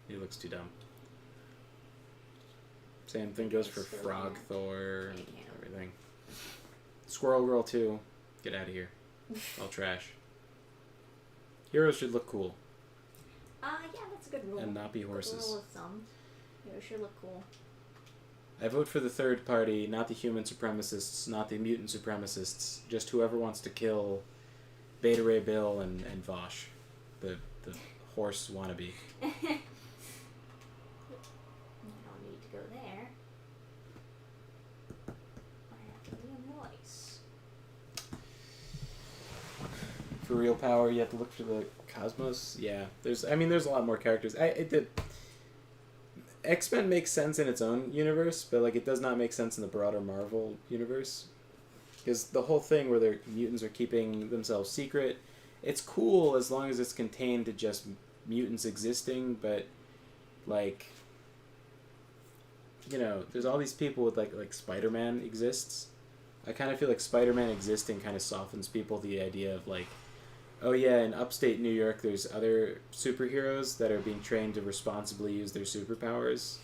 He looks too dumb. Same thing goes for Frog Thor and everything. Squirrel Girl too. Get out of here. All trash. Heroes should look cool. Yeah, that's a good rule. And not be horses. Good rule of thumb. Heroes should look cool. I vote for the third party, not the human supremacists, not the mutant supremacists. Just whoever wants to kill Beta Ray Bill and Vosh, the horse wannabe. I don't need to go there. I have to be a voice. For real power, you have to look for the cosmos. Yeah, there's a lot more characters. X-Men makes sense in its own universe, but like it does not make sense in the broader Marvel universe. Because the whole thing where their mutants are keeping themselves secret, it's cool as long as it's contained to just mutants existing, but like, you know, there's all these people with like Spider-Man exists. I kind of feel like Spider-Man existing kind of softens people to the idea of like, oh yeah, in upstate New York there's other superheroes that are being trained to responsibly use their superpowers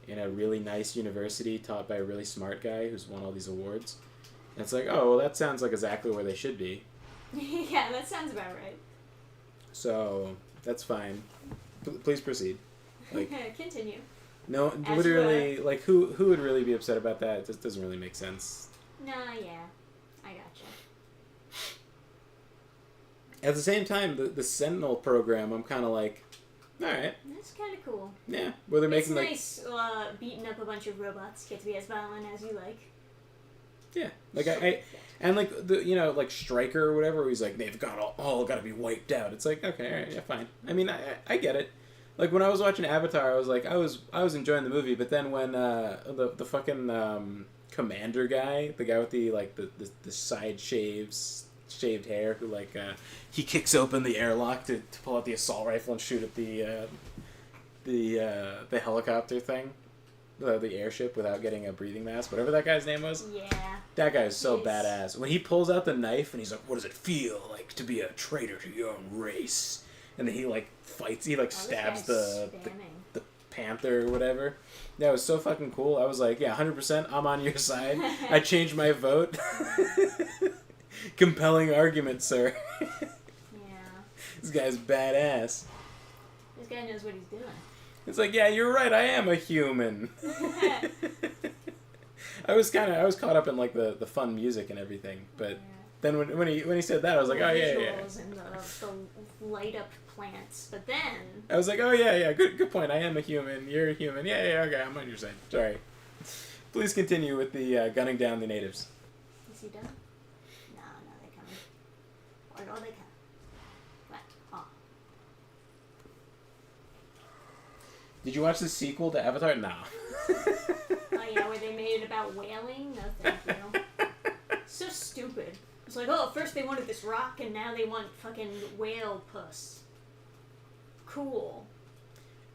in a really nice university taught by a really smart guy who's won all these awards. And it's like, oh, well, that sounds like exactly where they should be. Yeah, that sounds about right. So, that's fine. Please proceed. Like, continue. no, As literally, like, who would really be upset about that? It just doesn't really make sense. Nah, yeah. I gotcha. At the same time, the Sentinel program, I'm kind of like, alright. That's kind of cool. Yeah. Where they're making, it's nice beating up a bunch of robots. Get to be as violent as you like. Yeah. Like, and like, like Stryker or whatever, where he's like, they've got all got to be wiped out. It's like, okay, alright, yeah, fine. I mean, I get it. Like, when I was watching Avatar, I was like, I was enjoying the movie, but then when the fucking commander guy, the guy with the like the side shaved hair, who like he kicks open the airlock to pull out the assault rifle and shoot at the helicopter thing, the airship, without getting a breathing mask, whatever that guy's name was. Yeah. That guy is so badass. When he pulls out the knife and he's like, "What does it feel like to be a traitor to your own race?" And then he like fights, he like stabs the panther or whatever. That was so fucking cool. I was like, yeah, 100%, I'm on your side. I changed my vote. Compelling argument, sir. Yeah. This guy's badass. This guy knows what he's doing. It's like, yeah, you're right, I am a human. I was caught up in like the fun music and everything, but then when he said that, I was like, oh yeah. And the light up plants, but then I was like, oh yeah, good point. I am a human. You're a human. Yeah, okay, I'm on your side. Sorry. Please continue with the gunning down the natives. Is he done? No, they're coming. Or no, they come. What? Oh. Did you watch the sequel to Avatar? No. Oh yeah, where they made it about whaling? No, thank you. So stupid. It's like, oh, first they wanted this rock, and now they want fucking whale puss. Cool.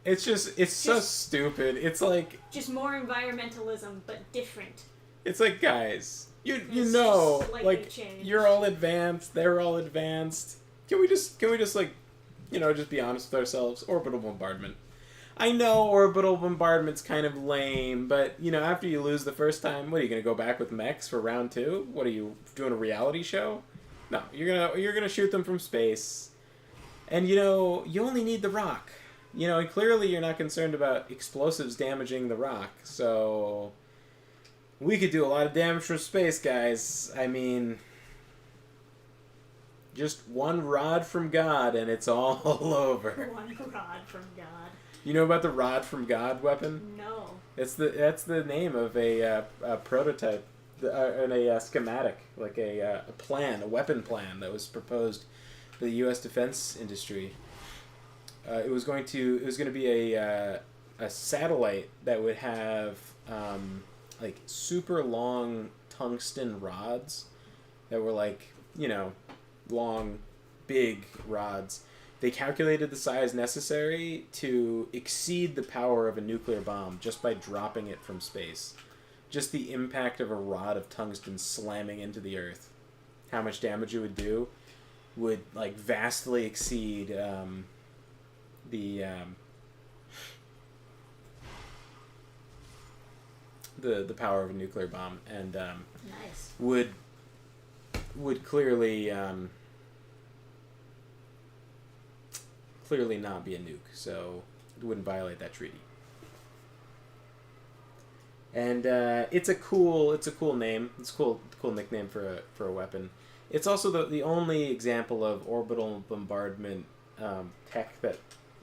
It's so stupid. It's like just more environmentalism, but different. It's like, guys, you know, like changed. You're all advanced, they're all advanced. Can we just like, just be honest with ourselves? Orbital bombardment. I know orbital bombardment's kind of lame, but after you lose the first time, what are you gonna go back with mechs for round 2? What are you doing, a reality show? No, you're gonna shoot them from space, and you only need the rock. And clearly you're not concerned about explosives damaging the rock, so we could do a lot of damage from space, guys. I mean, just one rod from God, and it's all over. One rod from God. You know about the rod from God weapon? No. That's the name of a prototype, and a schematic, like a weapon plan that was proposed by the U.S. defense industry. It was going to be a satellite that would have like super long tungsten rods that were like long, big rods. They calculated the size necessary to exceed the power of a nuclear bomb just by dropping it from space. Just the impact of a rod of tungsten slamming into the Earth, how much damage it would do, would like vastly exceed the power of a nuclear bomb, and nice. would clearly not be a nuke, so it wouldn't violate that treaty. And it's a cool name. It's a cool nickname for a weapon. It's also the only example of orbital bombardment tech that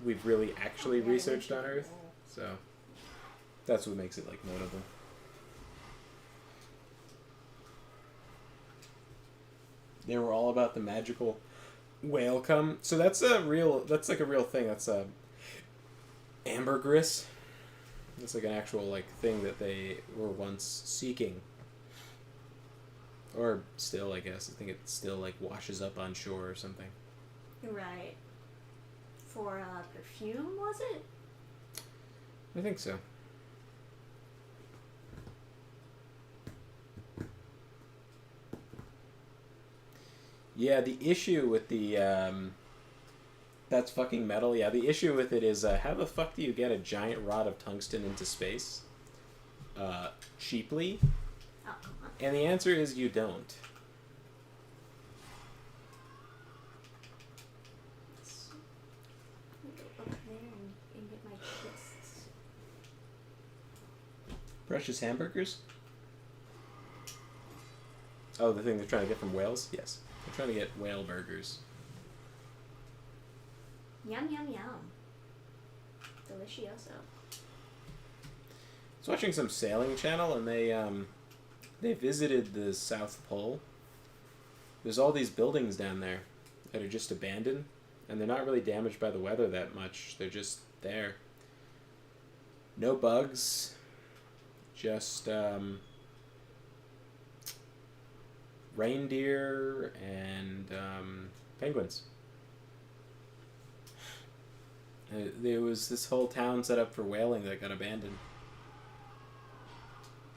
we've really actually researched on Earth. So that's what makes it like notable. They were all about the magical whale cum. So that's like a real thing. That's ambergris. It's like an actual like thing that they were once seeking. Or still, I guess. I think it still like washes up on shore or something. Right. For perfume, was it? I think so. Yeah, the issue with the that's fucking metal. Yeah, the issue with it is how the fuck do you get a giant rod of tungsten into space cheaply? Oh, come on. And the answer is you don't. Let me go up there and get my fists. Precious hamburgers? Oh, the thing they're trying to get from whales? Yes. They're trying to get whale burgers. Yum, yum, yum. Delicioso. I was watching some sailing channel and they visited the South Pole. There's all these buildings down there that are just abandoned, and they're not really damaged by the weather that much. They're just there. No bugs. Just reindeer and penguins. There was this whole town set up for whaling that got abandoned.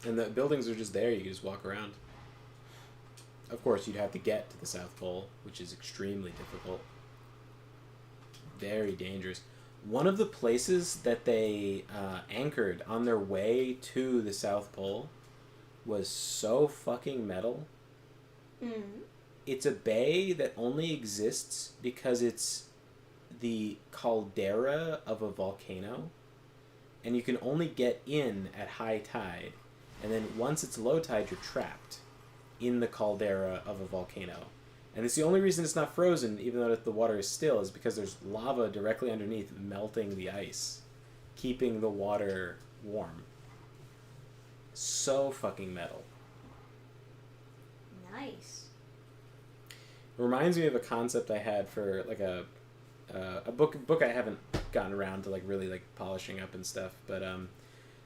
And the buildings are just there, you can just walk around. Of course, you'd have to get to the South Pole, which is extremely difficult. Very dangerous. One of the places that they anchored on their way to the South Pole was so fucking metal. Mm. It's a bay that only exists because it's the caldera of a volcano, and you can only get in at high tide, and then once it's low tide you're trapped in the caldera of a volcano. And it's the only reason it's not frozen, even though the water is still, is because there's lava directly underneath melting the ice, keeping the water warm. So fucking metal. Nice. It reminds me of a concept I had for like a book I haven't gotten around to like really like polishing up and stuff, but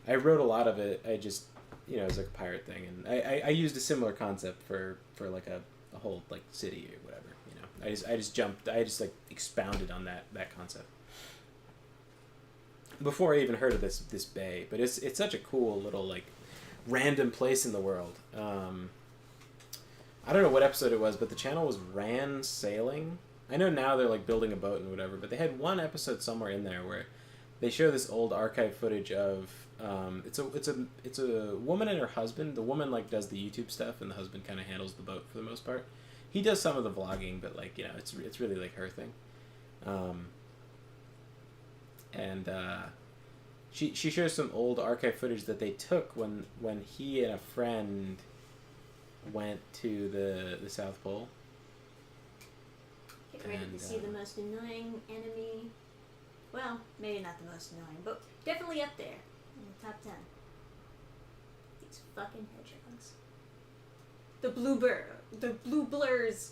I wrote a lot of it. I just, you know, it was like a pirate thing, and I used a similar concept for like a whole like city or whatever, you know. I just like expounded on that concept before I even heard of this bay. But it's such a cool little like random place in the world. I don't know what episode it was, but the channel was Ran Sailing. I know now they're like building a boat and whatever, but they had one episode somewhere in there where they show this old archive footage of it's a woman and her husband. The woman like does the YouTube stuff, and the husband kind of handles the boat for the most part. He does some of the vlogging, but like, you know, it's really like her thing. She shows some old archive footage that they took when he and a friend went to the South Pole. Get ready to see the most annoying enemy. Well, maybe not the most annoying, but definitely up there in the top 10. These fucking hedgehogs. The blue blurs.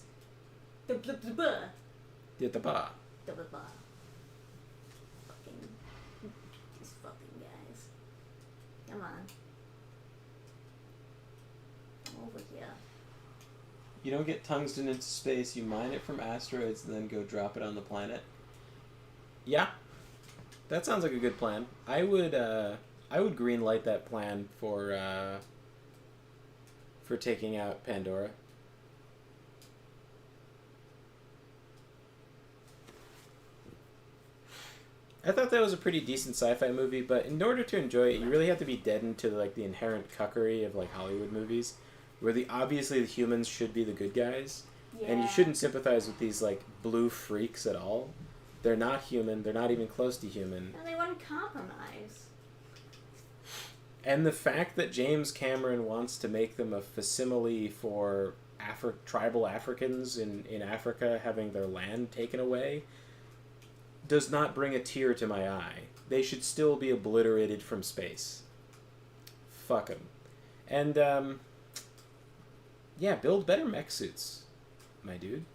The blah blah blah. Did the ba. The blah blah. Fucking these fucking guys. Come on. Over here. You don't get tungsten into space, you mine it from asteroids and then go drop it on the planet. Yeah. That sounds like a good plan. I would green light that plan for taking out Pandora. I thought that was a pretty decent sci-fi movie, but in order to enjoy it, you really have to be deadened to like the inherent cuckery of like Hollywood movies, where obviously the humans should be the good guys, and you shouldn't sympathize with these like blue freaks at all. They're not human. They're not even close to human. And they wouldn't compromise. And the fact that James Cameron wants to make them a facsimile for tribal Africans in Africa having their land taken away does not bring a tear to my eye. They should still be obliterated from space. Fuck them. And, yeah, build better mech suits, my dude.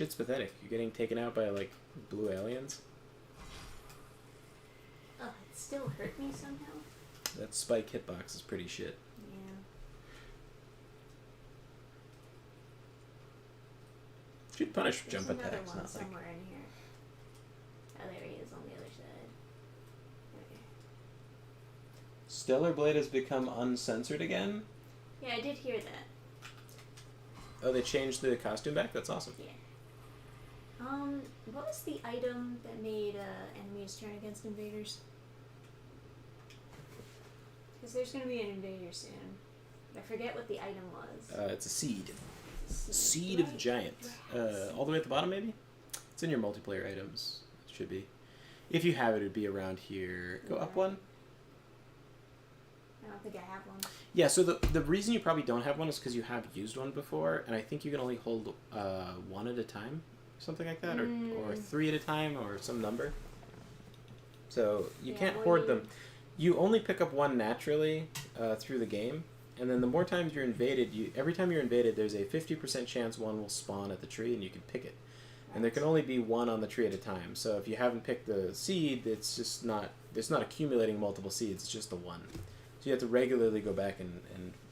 Shit's pathetic. You're getting taken out by, like, blue aliens. Oh, it still hurt me somehow. That spike hitbox is pretty shit. Yeah. Should punish There's jump another attacks, one not like... somewhere in here. Oh, there he is on the other side. Okay. Stellar Blade has become uncensored again? Yeah, I did hear that. Oh, they changed the costume back? That's awesome. Yeah. What was the item that made enemies turn against invaders? Because there's gonna be an invader soon. I forget what the item was. It's a seed. Seed of the Giant. All the way at the bottom, maybe? It's in your multiplayer items. It should be. If you have it, it'd be around here. Go up one. I don't think I have one. Yeah, so the reason you probably don't have one is because you have used one before, and I think you can only hold one at a time, something like that, or 3 at a time, or some number. So you can't hoard them. You only pick up one naturally through the game, and then the more times you're invaded, every time you're invaded, there's a 50% chance one will spawn at the tree, and you can pick it. And there can only be one on the tree at a time. So if you haven't picked the seed, it's not accumulating multiple seeds. It's just the one. So you have to regularly go back and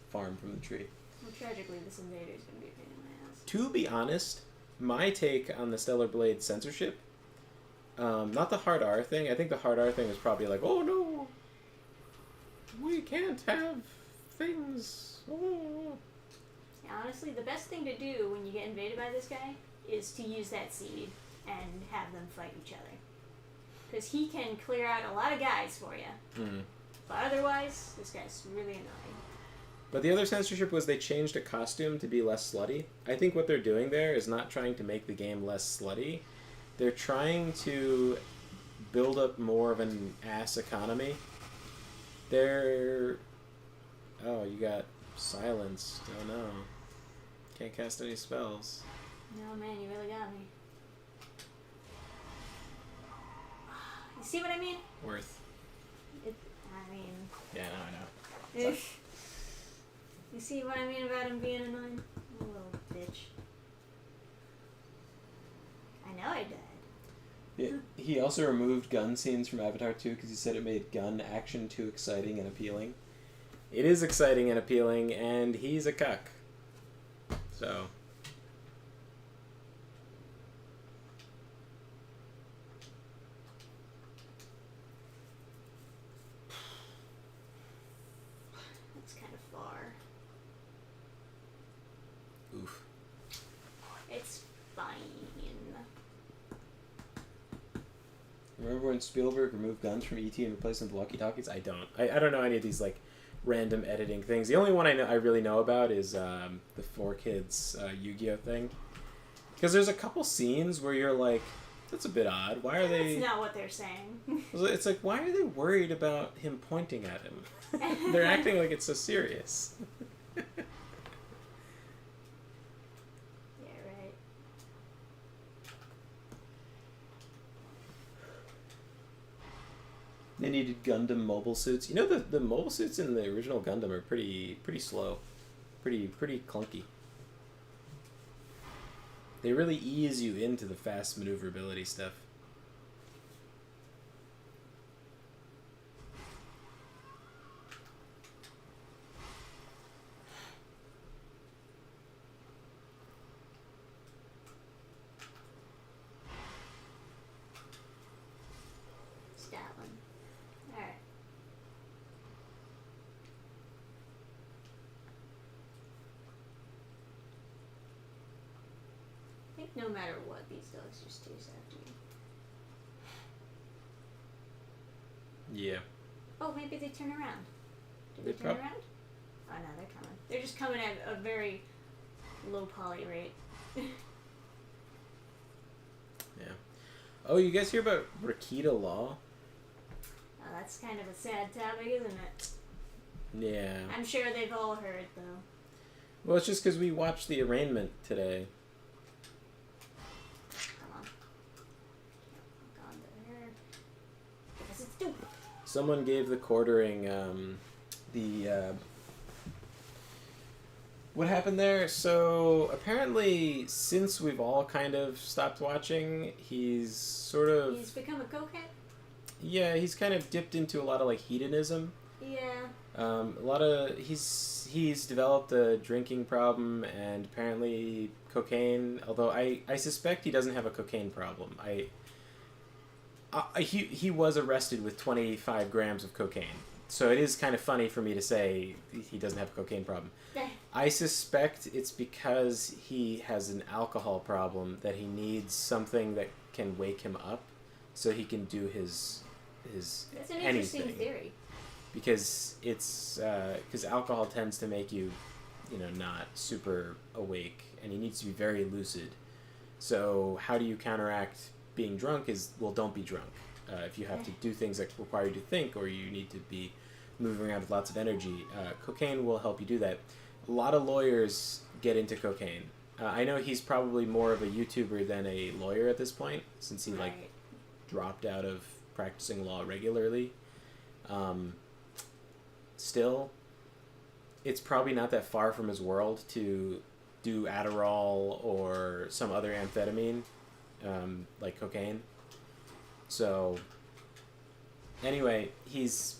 farm from the tree. Well, tragically, this invader is going to be a pain in my ass. To be honest, my take on the Stellar Blade censorship, not the hard R thing. I think the hard R thing was probably like, oh no, we can't have things. Oh. Yeah, honestly, the best thing to do when you get invaded by this guy is to use that seed and have them fight each other. Because he can clear out a lot of guys for you. Mm. But otherwise, this guy's really annoying. But the other censorship was they changed a costume to be less slutty. I think what they're doing there is not trying to make the game less slutty. They're trying to build up more of an ass economy. Oh, you got silenced. Oh no. Can't cast any spells. No, man, you really got me. You see what I mean? Worth. I mean... Yeah, no, I know. You see what I mean about him being annoying? A little bitch. I know I died. He also removed gun scenes from Avatar 2 because he said it made gun action too exciting and appealing. It is exciting and appealing, and he's a cuck. So... That's kind of far. Oof. It's fine. Remember when Spielberg removed guns from E.T. and replaced them with walkie-talkies? I don't. I don't know any of these, like, random editing things. The only one I really know about is the 4Kids Yu-Gi-Oh thing. Because there's a couple scenes where you're like, that's a bit odd. Why are they... That's not what they're saying. It's like, why are they worried about him pointing at him? They're acting like it's so serious. Yeah, right. They needed Gundam mobile suits. You know, the mobile suits in the original Gundam are pretty slow. Pretty clunky. They really ease you into the fast maneuverability stuff. Stalin. Alright. I think no matter what, these dogs just chase after you. Yeah. Oh, maybe they turn around. Did They they turn around? Oh no, they're coming. They're just coming at a very low poly rate. Yeah. Oh, you guys hear about Rakita Law? Oh, that's kind of a sad topic, isn't it? Yeah. I'm sure they've all heard, though. Well, it's just because we watched the arraignment today. Come on. Gone to her. Yes, it's dope. Someone gave the quartering What happened there? So apparently, since we've all kind of stopped watching, he's sort of He's become a cokehead? yeah, he's kind of dipped into a lot of like hedonism. Yeah. A lot of he's developed a drinking problem and apparently cocaine. Although I suspect he doesn't have a cocaine problem. He was arrested with 25 grams of cocaine. So it is kind of funny for me to say he doesn't have a cocaine problem. I suspect it's because he has an alcohol problem that he needs something that can wake him up so he can do his That's an anything. interesting theory. Because it's because alcohol tends to make you, not super awake, and he needs to be very lucid. So how do you counteract being drunk? Is well, don't be drunk. If you have to do things that require you to think, or you need to be moving around with lots of energy, cocaine will help you do that. A lot of lawyers get into cocaine. I know he's probably more of a YouTuber than a lawyer at this point, since he dropped out of practicing law regularly. Still, it's probably not that far from his world to do Adderall or some other amphetamine, like cocaine. So, anyway, he's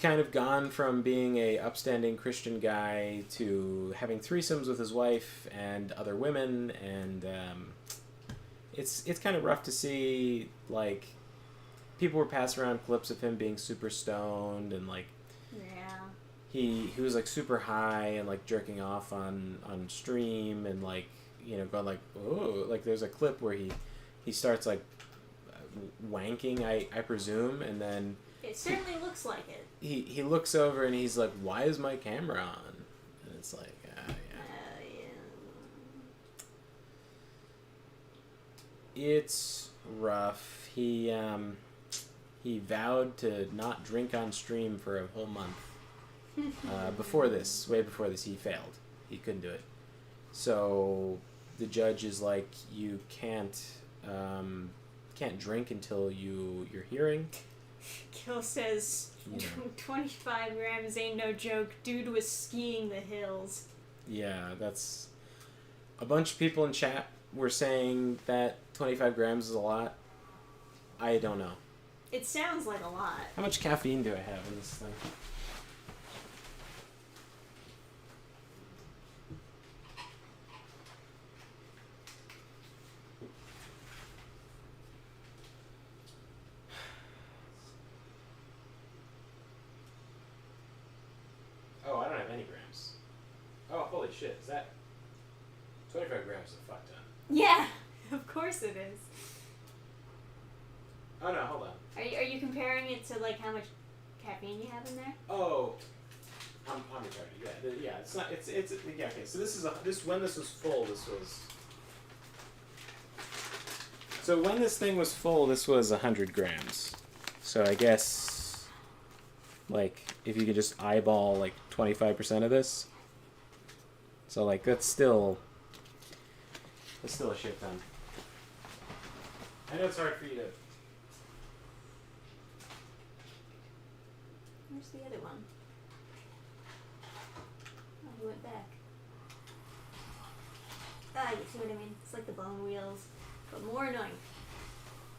kind of gone from being a upstanding Christian guy to having threesomes with his wife and other women, and it's kind of rough to see. Like, people were passing around clips of him being super stoned and like. Yeah. He was like super high and like jerking off on stream and like going like, oh, like there's a clip where he starts like wanking, I presume, and then It certainly looks like it. he looks over and he's like, why is my camera on? And it's like, yeah. It's rough. He vowed to not drink on stream for a whole month. Way before this, he failed. He couldn't do it. So the judge is like, you can't drink until you're hearing. Kill says 25 grams ain't no joke. Dude was skiing the hills. Yeah, that's a bunch of people in chat were saying that 25 grams is a lot. I don't know. It sounds like a lot. How much caffeine do I have in this thing? Oh, I don't have any grams. Oh, holy shit. Is that 25 grams is a fuck ton. Yeah, of course it is. Oh no, hold on. Are you comparing it to like how much caffeine you have in there? Oh, I'm retarded. Yeah, it's not. It's yeah. Okay, so when this was full. So when this thing was full, this was 100 grams. So I guess, like, if you could just eyeball like 25% of this. So like that's still a shit ton. I know it's hard for you to. Where's the other one? Oh, he went back. Ah, you see what I mean? It's like the bone wheels, but more annoying.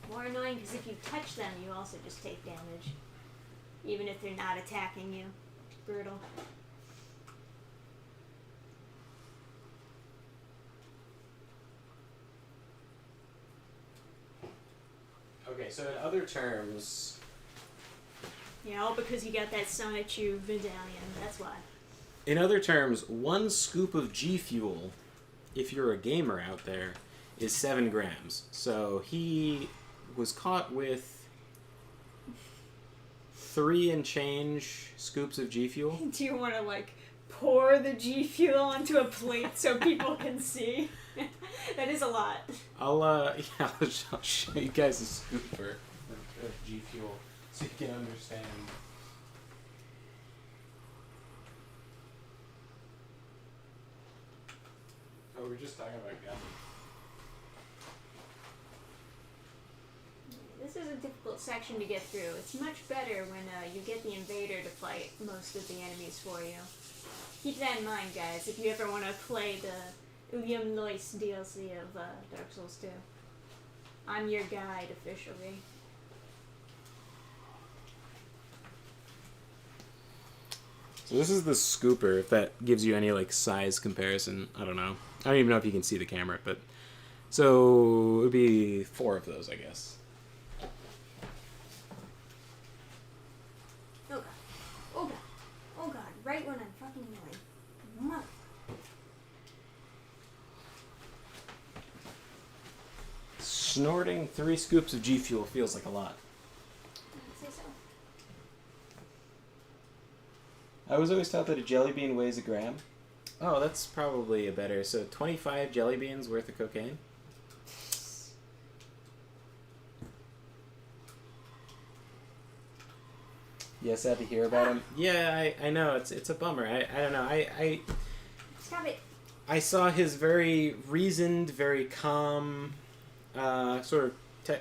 More annoying because if you touch them, you also just take damage. Even if they're not attacking you. Brutal. Okay, so in other terms... Yeah, all because you got that Sonichu medallion, that's why. In other terms, 1 scoop of G Fuel, if you're a gamer out there, is 7 grams. So he was caught with 3 and change scoops of G Fuel. Do you want to, like, pour the G Fuel onto a plate so people can see? That is a lot. I'll show you guys a scooper of G Fuel so you can understand. Oh, we're just talking about gum. This This is a difficult section to get through. It's much better when you get the invader to fight most of the enemies for you. Keep that in mind, guys, if you ever want to play the William Lois DLC of Dark Souls 2. I'm your guide, officially. So this is the scooper, if that gives you any, like, size comparison. I don't know. I don't even know if you can see the camera, but... So, it would be 4 of those, I guess. Oh god. Oh god. Oh god. Right when I'm fucking healing. Mother. Snorting 3 scoops of G Fuel feels like a lot. I'd say so. I was always taught that a jelly bean weighs a gram. Oh, that's probably a better. So 25 jelly beans worth of cocaine? Yeah, sad to hear about him. Yeah, I know. It's a bummer. I don't know. Stop it. I saw his very reasoned, very calm sort of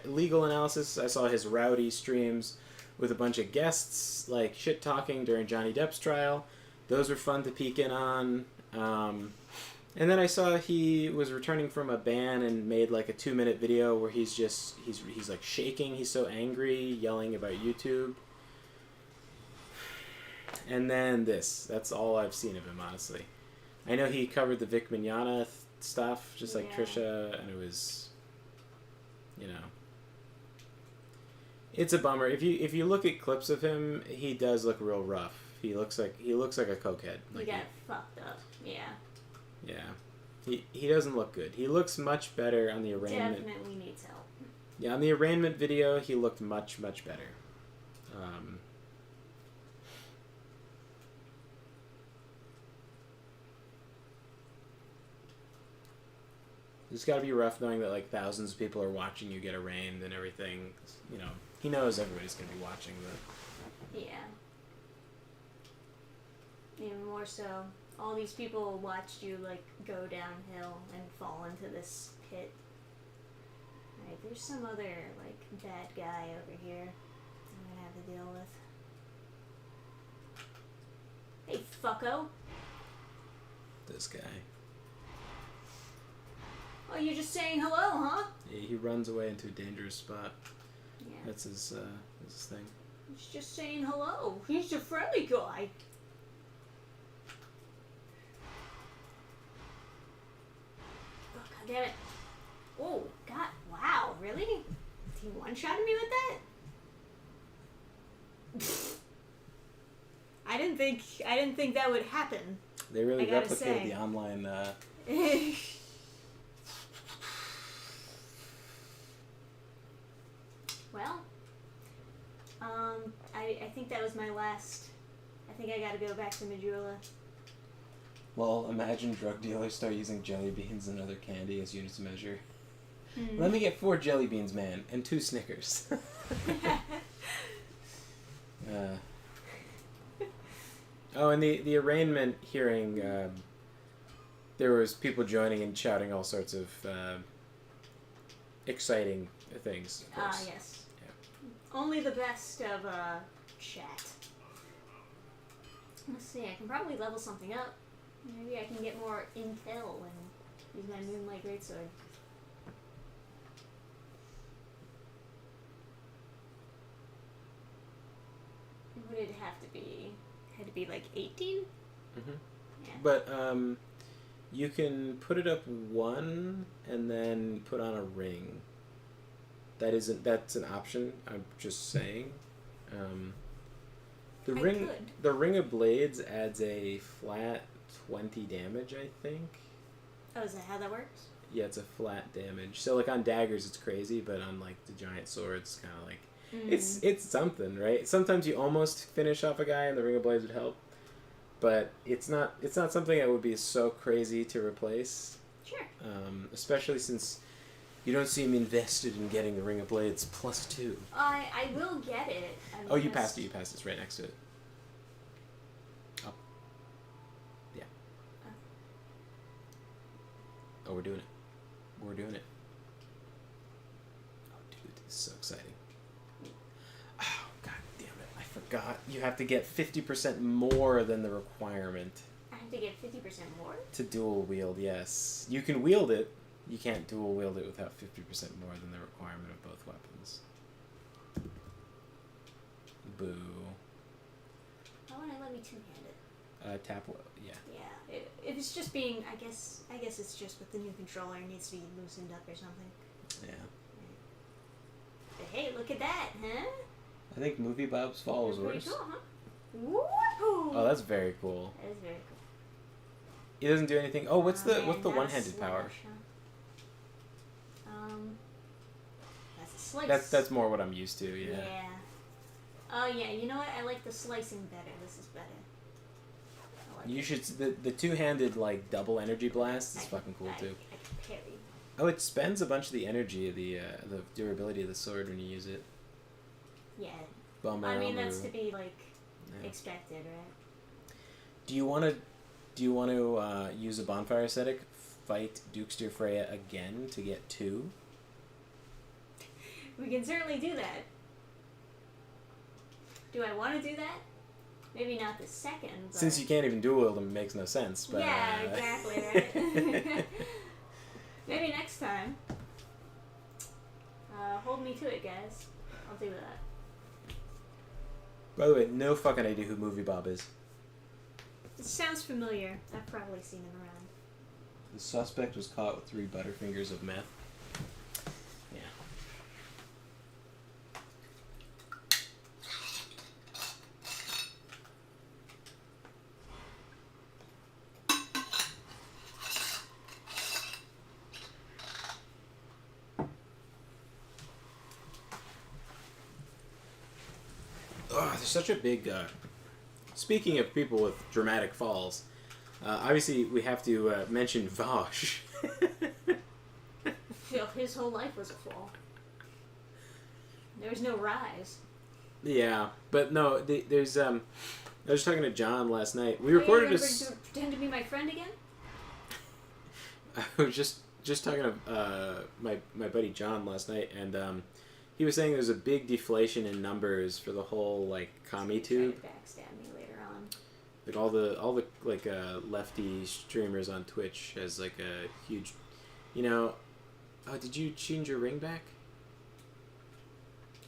legal analysis. I saw his rowdy streams with a bunch of guests, like shit-talking during Johnny Depp's trial. Those were fun to peek in on. And then I saw he was returning from a ban and made like a 2-minute video where he's like shaking. He's so angry, yelling about YouTube. And then this. That's all I've seen of him, honestly. I know he covered the Vic Mignogna stuff, just like Trisha, and it was, you know, it's a bummer. If you look at clips of him, he does look real rough. He looks like a cokehead. Like he got fucked up. Yeah. Yeah. He doesn't look good. He looks much better on the arraignment. Definitely needs help. Yeah, on the arraignment video, he looked much, much better. It's got to be rough knowing that like thousands of people are watching you get arraigned and everything. You know, he knows everybody's going to be watching the... Yeah. Even more so, all these people watched you like go downhill and fall into this pit. Alright, there's some other like bad guy over here I'm gonna have to deal with. Hey, fucko! This guy. Oh, you're just saying hello, huh? Yeah, he runs away into a dangerous spot. Yeah. That's his thing. He's just saying hello. He's a friendly guy. Oh, God damn it. Oh, God. Wow, really? He one-shotted me with that? I didn't think that would happen. They really I gotta replicated say. the online... Well, I think that was my last. I think I gotta go back to Majula. Well, imagine drug dealers start using jelly beans and other candy as units of measure. Let me get 4 jelly beans, man, and 2 Snickers. Oh, and the arraignment hearing, there was people joining and shouting all sorts of exciting things. Of course. Yes. Yeah. Only the best of chat. Let's see. I can probably level something up. Maybe I can get more intel and use my Moonlight Greatsword. Would it have to be? Had to be like 18? Mm-hmm. Yeah. But you can put it up 1 and then put on a ring. That's an option. I'm just saying. The ring of blades adds a flat 20 damage, I think. Oh, is that how that works? Yeah, it's a flat damage. So like on daggers, it's crazy, but on like the giant swords, kind of like it's something, right? Sometimes you almost finish off a guy, and the ring of blades would help, but it's not something that would be so crazy to replace. Sure. Especially since you don't seem invested in getting the ring of blades +2. I will get it. Oh, you passed it. You passed it. It's right next to it. Oh. Yeah. Oh, we're doing it. We're doing it. Oh, dude, this is so exciting. forgot. You have to get 50% more than the requirement I have to get 50% more? to dual wield, yes. You can wield it. You can't dual wield it without 50% more than the requirement of both weapons. Boo. Why won't it let me two-handed? Tap, yeah. Yeah, if it's just being, I guess it's just with the new controller, it needs to be loosened up or something. Yeah. But hey, look at that, huh? I think Movie Bob's Fall was Pretty worse. cool, huh? Woo-hoo! Oh, that's very cool. That is very cool. He doesn't do anything. Oh, what's the Man, what's the not a one-handed power? slash, huh? That's a slice. That's more what I'm used to. Yeah. Oh yeah, you know what? I like the slicing better. This is better. I like You it. should the two-handed like double energy blast is fucking cool too. I can parry. Oh, it spends a bunch of the energy of the durability of the sword when you use it. Yeah. Bum I mean, armor. that's to be like Yeah. expected, right? Do you want to use a bonfire aesthetic? Fight Dukester Freya again to get 2? We can certainly do that. Do I want to do that? Maybe not the second. But... Since you can't even dual wield them, it makes no sense. But, yeah, exactly, right? Maybe next time. Hold me to it, guys. I'll do that. By the way, no fucking idea who Movie Bob is. It sounds familiar. I've probably seen him around. The suspect was caught with 3 butterfingers of meth. Yeah. Oh, there's such a big... Speaking of people with dramatic falls, obviously we have to mention Vosh. His whole life was a fall. There was no rise. Yeah, but no, there's I was talking to John last night. We Are recorded you a. gonna pretend to be my friend again? I was just talking to my buddy John last night, and he was saying there's a big deflation in numbers for the whole like commie tube. Try to backstab me later on. Like all the like lefty streamers on Twitch has like a huge, you know. Oh, did you change your ring back?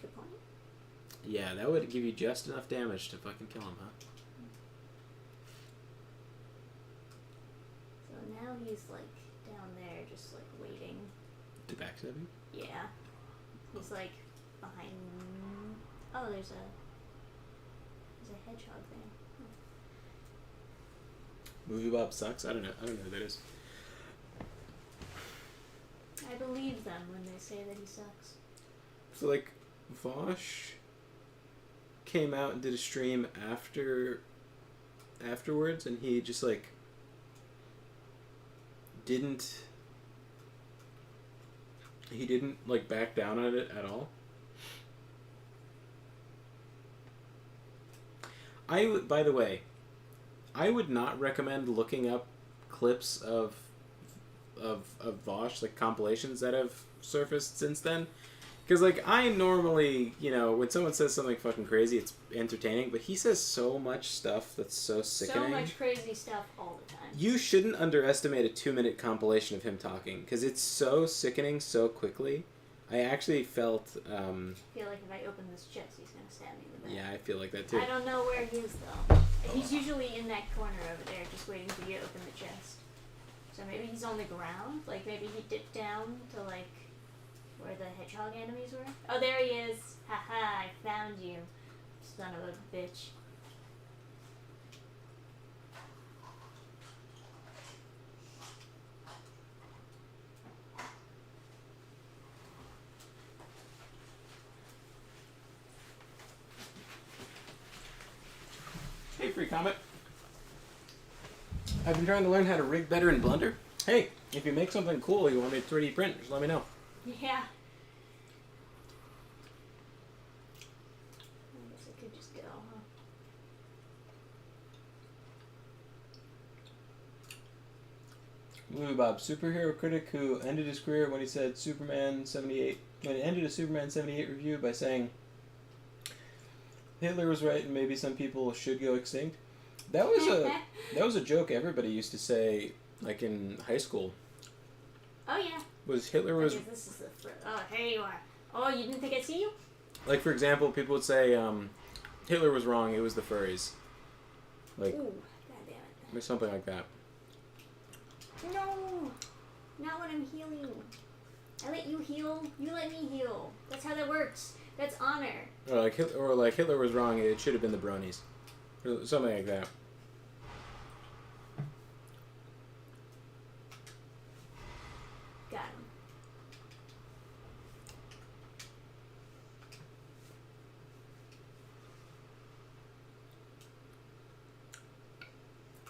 Good point. Yeah, that would give you just enough damage to fucking kill him, huh? So now he's like down there, just like waiting. To backstab you? Yeah. He's like behind. Oh, there's a hedgehog there. Movie Bob sucks. I don't know who that is. I believe them when they say that he sucks. So like, Vosh came out and did a stream afterwards, and he just like didn't like back down on it at all. By the way, I would not recommend looking up clips of Vosh, like compilations that have surfaced since then. Because, like, I normally, you know, when someone says something fucking crazy, it's entertaining, but he says so much stuff that's so sickening. So much crazy stuff all the time. You shouldn't underestimate a 2-minute compilation of him talking, because it's so sickening so quickly. I actually felt, I feel like if I open this chest, he's going to stab me in the back. yeah, I feel like that too. I don't know where he is, though. He's usually in that corner over there, just waiting for you to open the chest. So maybe he's on the ground? Like, maybe he dipped down to, like, where the hedgehog enemies were? Oh, there he is! Haha, I found you, son of a bitch. Hey, Free Comet. I've been trying to learn how to rig better in Blender. Hey, if you make something cool you want me to 3D print, just let me know. Yeah. I guess I could just go, huh? Movie Bob, superhero critic who ended his career when he said Superman 78, when he ended a Superman 78 review by saying, I Hitler was right, and maybe some people should go extinct. That was a joke everybody used to say, like in high school. Oh yeah. Was Hitler was Okay, this is the oh, here you are. Oh, you didn't think I'd see you? like, for example, people would say Hitler was wrong. It was the furries, like, Ooh, goddammit. or something like that. No, not when I'm healing. I let you heal. You let me heal. That's how that works. That's honor. Or like Hitler was wrong. It should have been the bronies, or something like that. Got him.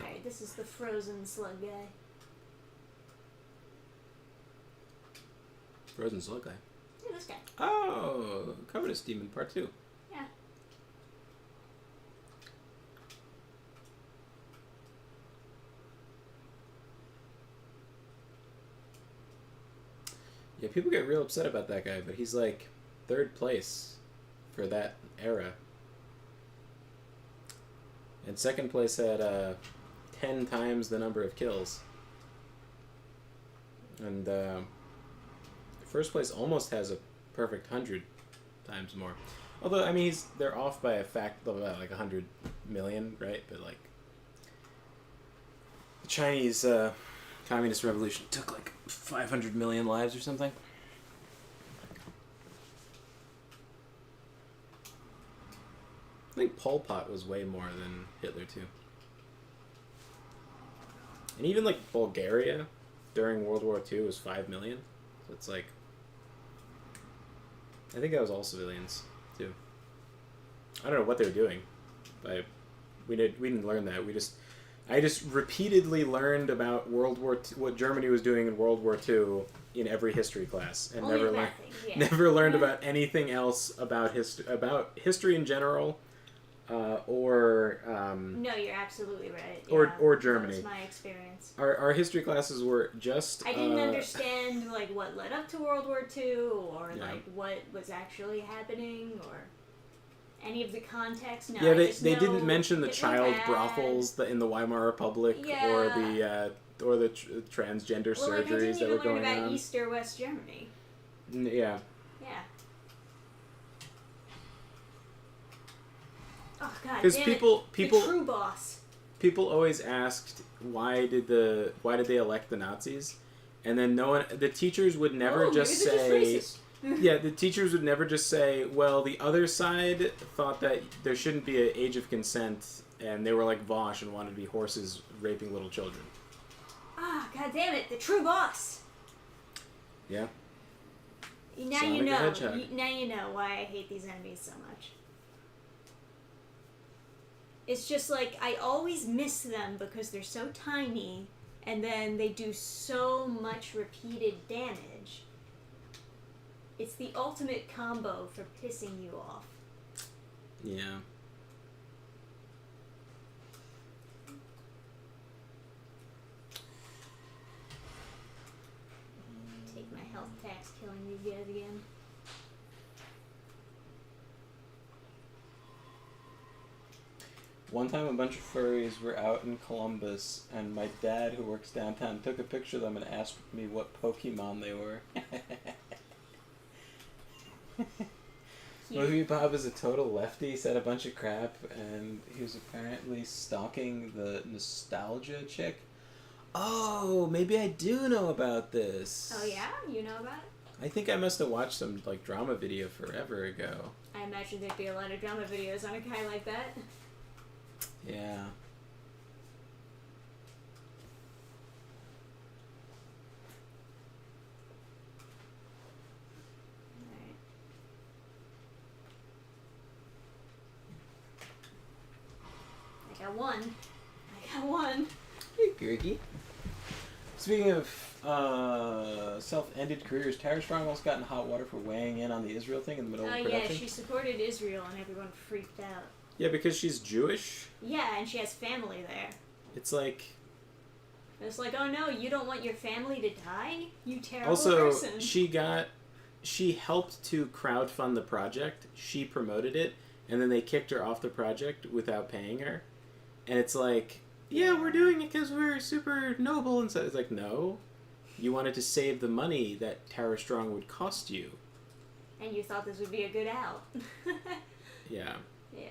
Alright, this is the frozen slug guy. Frozen Slug guy. Yeah, this guy. Oh, Covetous Demon Part 2. Yeah. Yeah, people get real upset about that guy, but he's like 3rd place for that era. And 2nd place had 10 times the number of kills. And 1st place almost has a perfect 100 times more. Although, I mean, they're off by a fact of like 100 million, right? But like, the Chinese Communist Revolution took like 500 million lives or something. I think Pol Pot was way more than Hitler too. And even like Bulgaria during World War II was 5 million. So it's like, I think that was all civilians too. I don't know what they were doing, but we didn't learn that. I just repeatedly learned about what Germany was doing in World War II in every history class, and Only never learned about anything else about history in general, or No, you're absolutely right. or Germany. That was my experience. Our history classes were just. I didn't understand like what led up to World War II, or Yeah. like what was actually happening, or any of the context. No, Yeah, I they just didn't know mention the Hitler child had- brothels in the Weimar Republic, Yeah. or the transgender Well, like, I surgeries didn't that were even learn going about on. East or West Germany. Yeah. Yeah. Oh God! Because damn people it. The true boss. people always asked why did they elect the Nazis, and then the teachers would never just maybe they're say just racist. yeah, the teachers would never just say, well, the other side thought that there shouldn't be an age of consent, and they were like Vosh and wanted to be horses raping little children. Ah, God damn it! The true boss. Yeah. Now Sonic you the know. Hedgehog. Now you know why I hate these enemies so much. It's just like I always miss them because they're so tiny, and then they do so much repeated damage. It's the ultimate combo for pissing you off. Yeah. Take my health tax killing these guys again. One time a bunch of furries were out in Columbus, and my dad, who works downtown, took a picture of them and asked me what Pokemon they were. Movie Bob is a total lefty, said a bunch of crap, and he was apparently stalking the nostalgia chick. Oh, maybe I do know about this. Oh yeah? You know about it? I think I must have watched some like drama video forever ago. I imagine there'd be a lot of drama videos on a guy like that. Yeah. Alright. I got one. Hey, Griggy. Speaking of self-ended careers, Tara Strong almost got in hot water for weighing in on the Israel thing in the middle of Oh production. yeah, she supported Israel and everyone freaked out. Yeah, because she's Jewish. Yeah, and she has family there. It's like... It's like, oh no, you don't want your family to die? You terrible Also, person. she helped to crowdfund the project. She promoted it, and then they kicked her off the project without paying her. And it's like, yeah, we're doing it because we're super noble and so it's like, no, you wanted to save the money that Tara Strong would cost you. And you thought this would be a good out. Yeah. Yeah.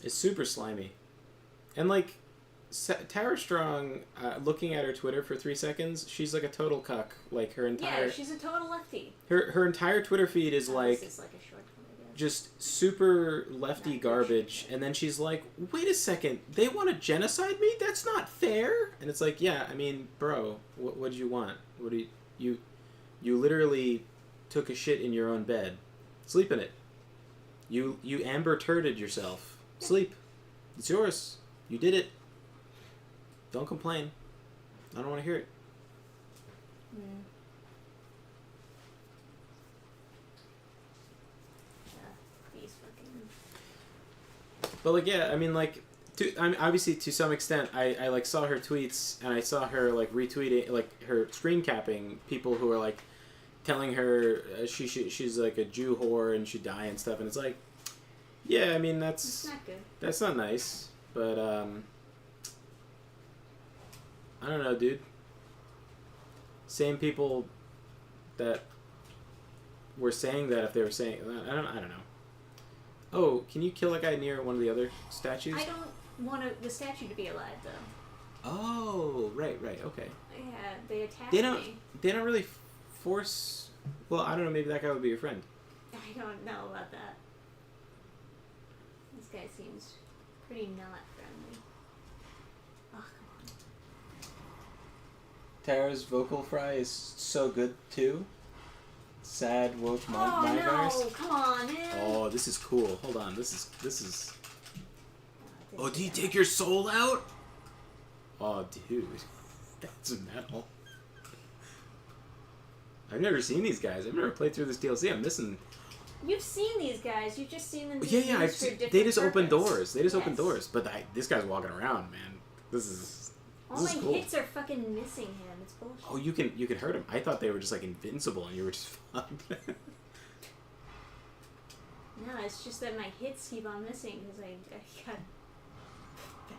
It's super slimy. And like, Tara Strong, looking at her Twitter for 3 seconds, she's like a total cuck. Like her entire... Yeah, she's a total lefty. Her entire Twitter feed is like... This is like a short one, I guess. Just super lefty garbage, and then she's like, wait a second, they want to genocide me? That's not fair. And it's like, yeah, I mean, bro, what do you want? What do you literally took a shit in your own bed. Sleep in it. You Amber Turded yourself. Sleep. It's yours. You did it. Don't complain. I don't want to hear it. Mm. But like, yeah, I mean, like, obviously to some extent, I like saw her tweets and I saw her like retweeting, like her screen capping people who are like telling her she's like a Jew whore and she'd die and stuff, and it's like, yeah, I mean It's not good. that's not nice, but I don't know, dude. Same people that were saying that, if they were saying, I don't know. Oh, can you kill that guy near one of the other statues? I don't want the statue to be alive, though. Oh, right, okay. Yeah, they attacked They don't. me. They don't really force. Well, I don't know. Maybe that guy would be your friend. I don't know about that. This guy seems pretty not friendly. Oh, come on. Tara's vocal fry is so good too. Sad woke Oh virus. no! Come on, man. Oh, this is cool. Hold on. This is. Oh, Oh, did he take your soul out? Oh, dude, that's metal. I've never seen these guys. I've never played through this DLC. I'm missing. You've seen these guys. You've just seen them. Yeah. They just open doors. They just open Yes. doors. But this guy's walking around, man. This is All my cool. hits are fucking missing him. It's bullshit. Oh, you can hurt him. I thought they were just like invincible, and you were just fucked. No, it's just that my hits keep on missing because I got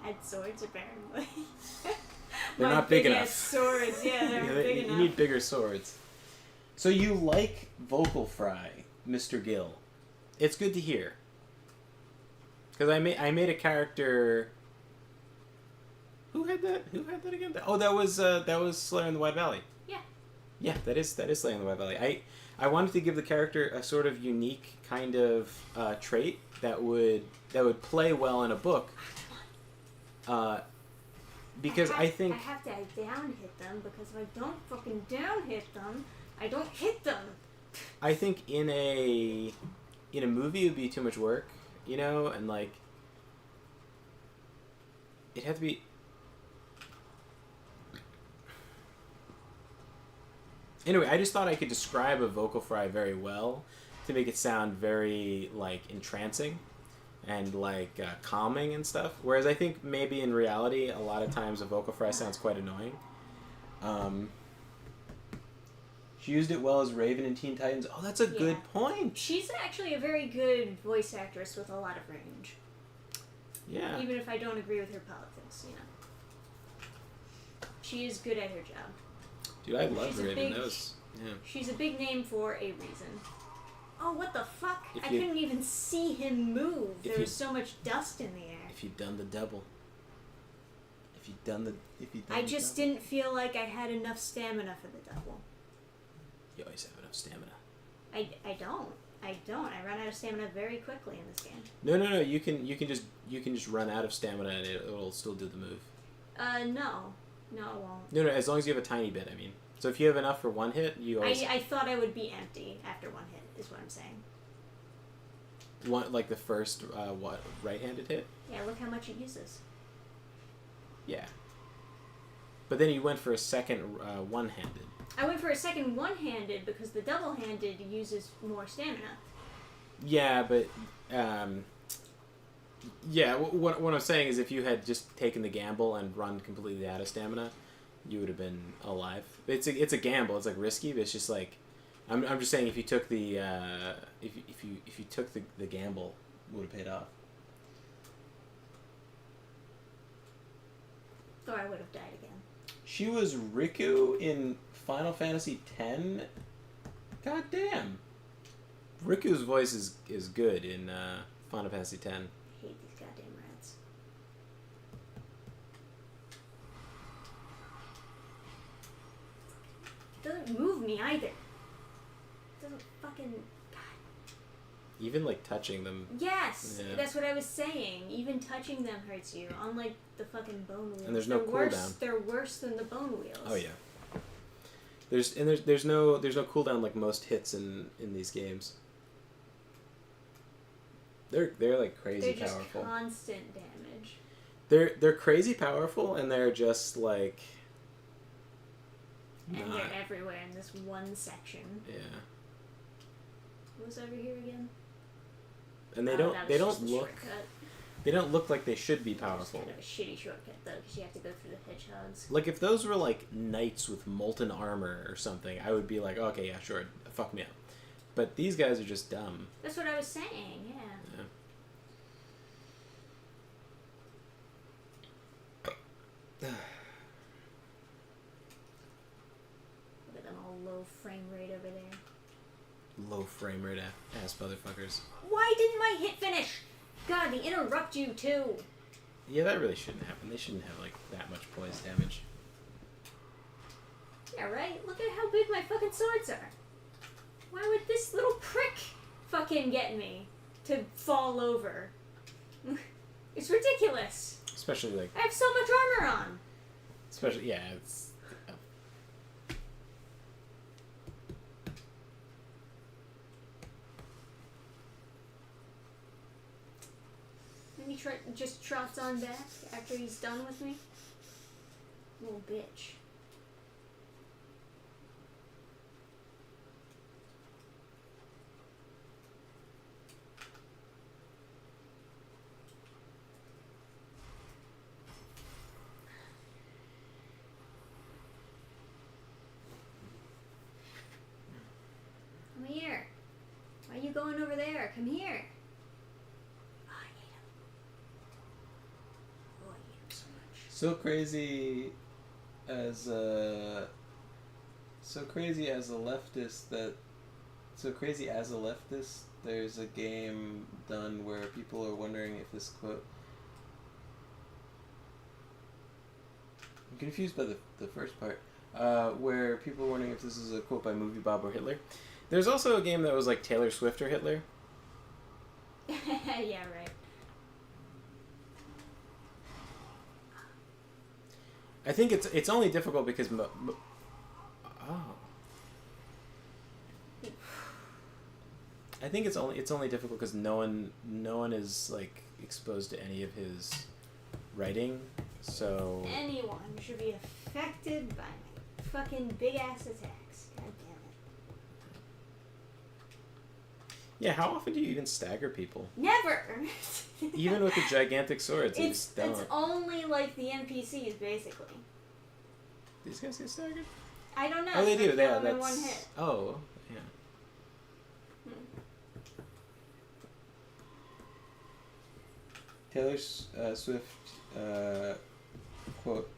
bad swords apparently. They're My not big big-ass enough. Swords, yeah, they're Yeah, big you enough. need bigger swords. So you like vocal fry, Mr. Gill? It's good to hear. Because I made a character. Who had that? Who had that again? Oh, that was Slayer in the White Valley. Yeah. Yeah, that is Slayer in the White Valley. I wanted to give the character a sort of unique kind of trait that would play well in a book. Because I think I have to down hit them because if I don't fucking down hit them, I don't hit them. I think in a movie it would be too much work, you know, and like it had to be. Anyway, I just thought I could describe a vocal fry very well to make it sound very like entrancing and like calming and stuff. Whereas I think maybe in reality, a lot of times a vocal fry sounds quite annoying. She used it well as Raven in Teen Titans. Oh, that's a good point. She's actually a very good voice actress with a lot of range. Yeah. Even if I don't agree with her politics, you know. She is good at her job. Dude, I love She's a Raven. big- Yeah. She's a big name for a reason. Oh, what the fuck? If I you- couldn't even see him move. If There you- was so much dust in the air. If you'd done the double. I just didn't feel like I had enough stamina for the double. You always have enough stamina. I don't. I run out of stamina very quickly in this game. No. You can just run out of stamina and it'll still do the move. No. No, it won't. No, as long as you have a tiny bit. I mean, so if you have enough for one hit, you always I thought I would be empty after one hit, is what I'm saying. want like the first right-handed hit. Yeah, look how much it uses. Yeah. But then you went for a second one-handed. I went for a second one-handed because the double-handed uses more stamina. Yeah, but yeah. What I'm saying is, if you had just taken the gamble and run completely out of stamina, you would have been alive. It's a gamble. It's like risky, but it's just like I'm just saying if you took the if you took the gamble, it would have paid off. Or I would have died again. She was Riku in Final Fantasy X. God damn. Riku's voice is good in Final Fantasy X. I hate these goddamn rats. Doesn't move me either. Doesn't fucking... Even like touching them. Yes, Yeah. that's what I was saying. Even touching them hurts you, unlike the fucking bone wheels. And there's no cooldown. They're worse than the bone wheels. Oh yeah. There's no cooldown like most hits in these games. They're like crazy they're just powerful. Constant damage. They're crazy powerful, and they're just like. And they're everywhere in this one section. Yeah. What was over here again? And they don't look like they should be powerful. It's kind of a shitty shortcut though, because you have to go through the hedgehogs. Like if those were like knights with molten armor or something, I would be like, okay, yeah, sure, fuck me up. But these guys are just dumb. That's what I was saying. Yeah. Look at them all low frame rate over there. Low frame rate ass motherfuckers. Why didn't my hit finish? God, they interrupt you too. Yeah, that really shouldn't happen. They shouldn't have like that much poise damage. Yeah, right? Look at how big my fucking swords are. Why would this little prick fucking get me to fall over? It's ridiculous. Especially like. I have so much armor on. Especially, yeah, it's. And he just trots on back after he's done with me. Little bitch. Come here. Why are you going over there? Come here. Oh, I hate him. Oh, I hate him so much. So crazy as a leftist, there's a game done where people are wondering if this quote. I'm confused by the first part, where people are wondering if this is a quote by Movie Bob or Hitler. There's also a game that was like Taylor Swift or Hitler. Yeah, right. I think it's only difficult because I think it's only difficult because no one is like exposed to any of his writing, so Anyone should be affected by my fucking big ass attacks. God damn it. yeah. How often do you even stagger people? Never. Even with the gigantic swords, they just don't. It's only like the NPCs basically. These guys get staggered? I don't know. Oh, they do. Kill Yeah, them that's. in one hit. Oh, yeah. Taylor Swift quote.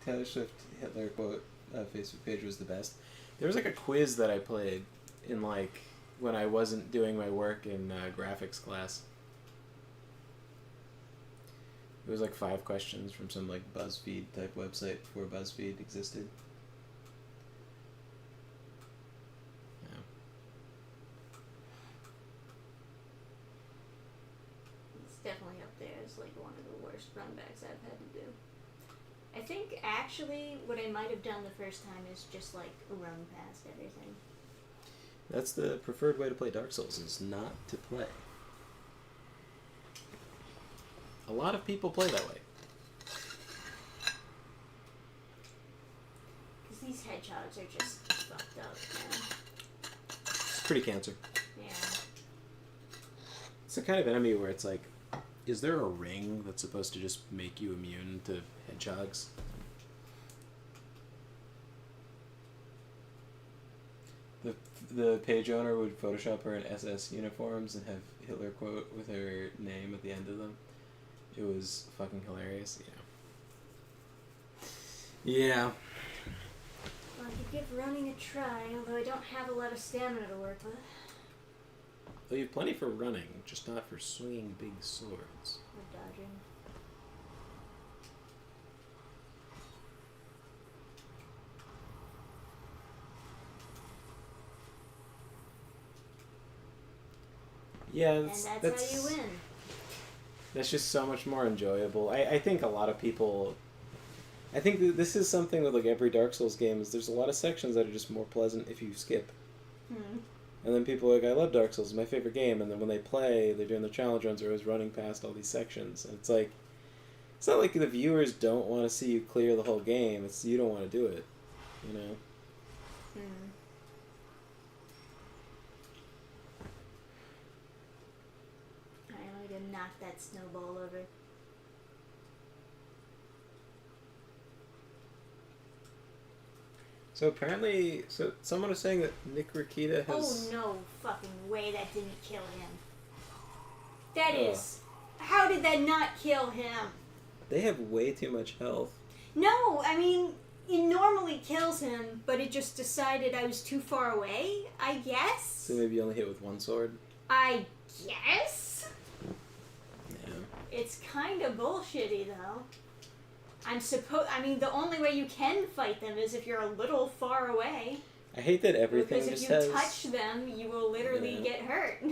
Taylor Swift Hitler quote. Facebook page was the best. There was like a quiz that I played in like when I wasn't doing my work in graphics class. It was like 5 questions from some like BuzzFeed type website before BuzzFeed existed. Yeah. It's definitely up there as like one of the worst runbacks I've had to do. I think actually what I might have done the first time is just like run past everything. That's the preferred way to play Dark Souls, is not to play. A lot of people play that way. Because these hedgehogs are just fucked up, man. It's pretty cancer. Yeah. It's the kind of enemy where it's like, is there a ring that's supposed to just make you immune to hedgehogs? the page owner would Photoshop her in SS uniforms and have Hitler quote with her name at the end of them. It was fucking hilarious. Yeah. Well, I could give running a try, although I don't have a lot of stamina to work with. Well, you have plenty for running, just not for swinging big swords. Or dodging. Yeah, And that's how you win. That's just so much more enjoyable. I think a lot of people... I think this is something with like every Dark Souls game, is there's a lot of sections that are just more pleasant if you skip. And then people are like, I love Dark Souls, it's my favorite game, and then when they play, they're doing the challenge runs, they're always running past all these sections, and it's like, it's not like the viewers don't want to see you clear the whole game, it's you don't want to do it, you know? I'm gonna knock that snowball over. So apparently, someone was saying that Nick Rakita has... Oh no fucking way that didn't kill him. That is... How did that not kill him? They have way too much health. No, I mean, it normally kills him, but it just decided I was too far away, I guess? So maybe you only hit with one sword? I guess? Yeah. It's kind of bullshitty, though. I mean, the only way you can fight them is if you're a little far away. I hate that everything because just if has... you touch them, you will literally get hurt.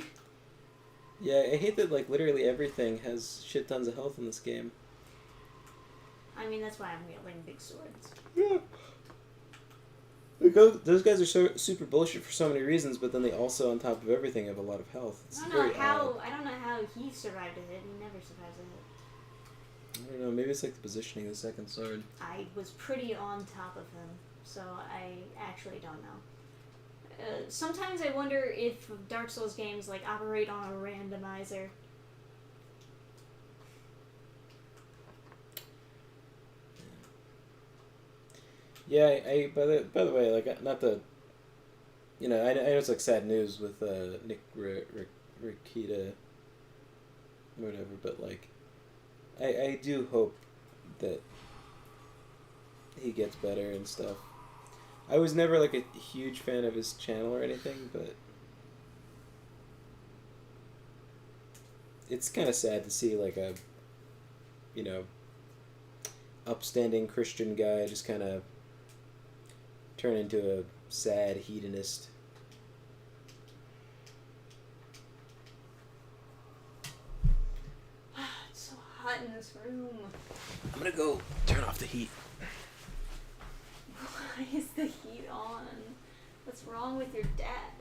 Yeah, I hate that, like, literally everything has shit tons of health in this game. I mean, that's why I'm wielding big swords. Yeah. Those guys are so super bullshit for so many reasons, but then they also, on top of everything, have a lot of health. It's I don't know odd. how he survived a hit. He never survives a hit. I don't know, maybe it's like the positioning of the second sword. I was pretty on top of him, so I actually don't know. Sometimes I wonder if Dark Souls games like operate on a randomizer. Yeah, by the way, like, not the... You know, I know it's like sad news with Nick Rakita, whatever, but like... I do hope that he gets better and stuff. I was never like a huge fan of his channel or anything, but it's kind of sad to see like a, you know, upstanding Christian guy just kind of turn into a sad hedonist. In this room. I'm gonna go turn off the heat. Why is the heat on? What's wrong with your dad?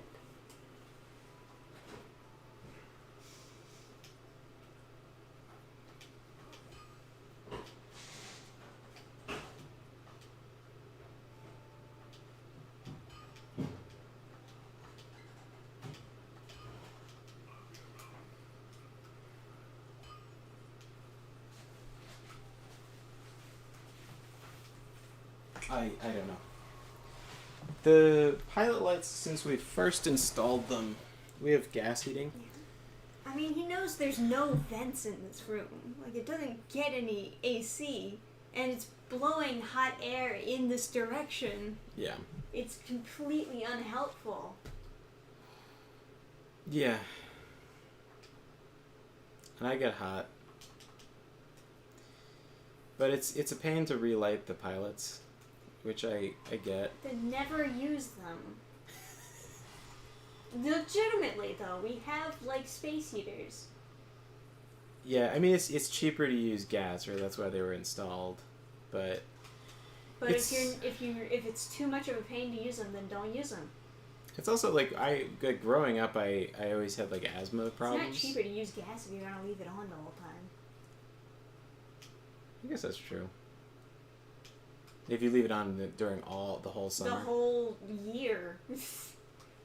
I don't know. The pilot lights, since we first installed them, we have gas heating. I mean, he knows there's no vents in this room. Like, it doesn't get any AC, and it's blowing hot air in this direction. Yeah. It's completely unhelpful. Yeah. And I get hot. But it's a pain to relight the pilots, which I get. Then never use them. Legitimately, though, we have, like, space heaters. Yeah, I mean, it's cheaper to use gas, right? That's why they were installed. But if it's too much of a pain to use them, then don't use them. It's also like growing up, I always had like asthma problems. It's not cheaper to use gas if you're gonna leave it on the whole time. I guess that's true. If you leave it on during the whole summer. The whole year.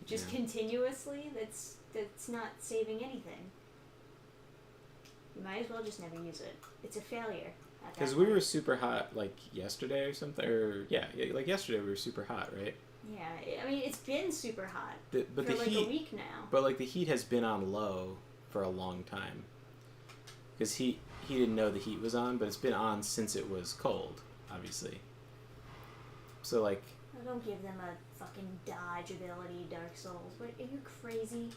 Just continuously, that's not saving anything. You might as well just never use it. It's a failure. Because we were super hot like yesterday or something, or like yesterday we were super hot, right? Yeah, I mean, it's been super hot But for the like heat, a week now. but like the heat has been on low for a long time. Because he didn't know the heat was on, but it's been on since it was cold, obviously. So like, I don't give them a fucking dodge ability, Dark Souls. What, are you crazy?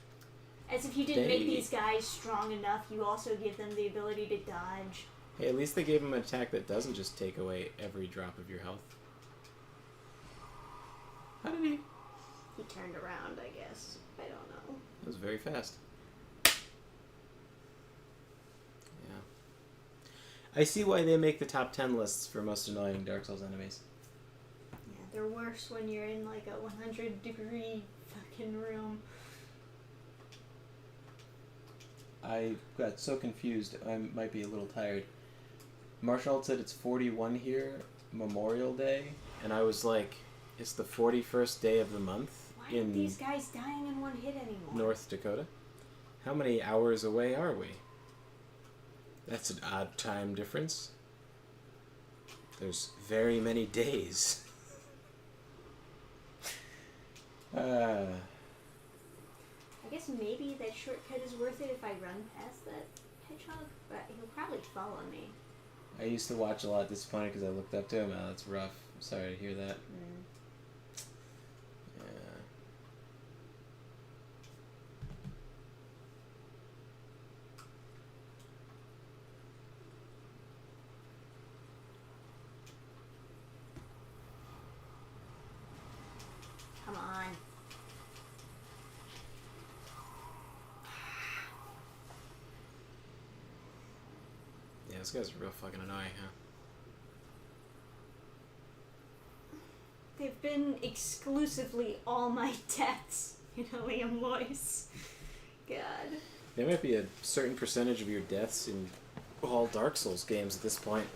As if you didn't make these guys strong enough, you also give them the ability to dodge. hey, at least they gave him an attack that doesn't just take away every drop of your health. How did he? He turned around, I guess. I don't know. That was very fast. Yeah. I see why they make the top 10 lists for most annoying Dark Souls enemies. Yeah, they're worse when you're in like a 100-degree fucking room. I got so confused. I might be a little tired. Marshall said it's 41 here, Memorial Day, and I was like, it's the 41st day of the month Why aren't these guys dying in one hit anymore? North Dakota. How many hours away are we? That's an odd time difference. There's very many days. I guess maybe that shortcut is worth it if I run past that hedgehog, but he'll probably follow me. I used to watch a lot disappointed because I looked up to him. Oh, that's rough. I'm sorry to hear that. Yeah. Come on. Yeah, this guy's real fucking annoying, huh? They've been exclusively all my deaths in a Liam voice. God. There might be a certain percentage of your deaths in all Dark Souls games at this point.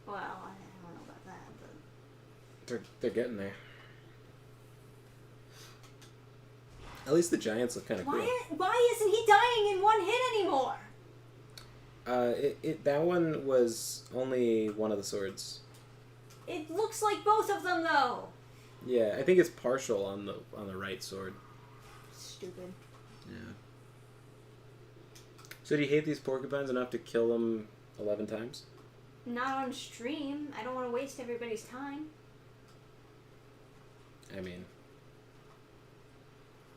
Well, I don't know about that, but... They're getting there. At least the giants look kind of cool. Why isn't he dying in one hit anymore? That one was only one of the swords. It looks like both of them, though. Yeah, I think it's partial on the right sword. Stupid. Yeah. So do you hate these porcupines enough to kill them 11 times? Not on stream. I don't want to waste everybody's time. I mean,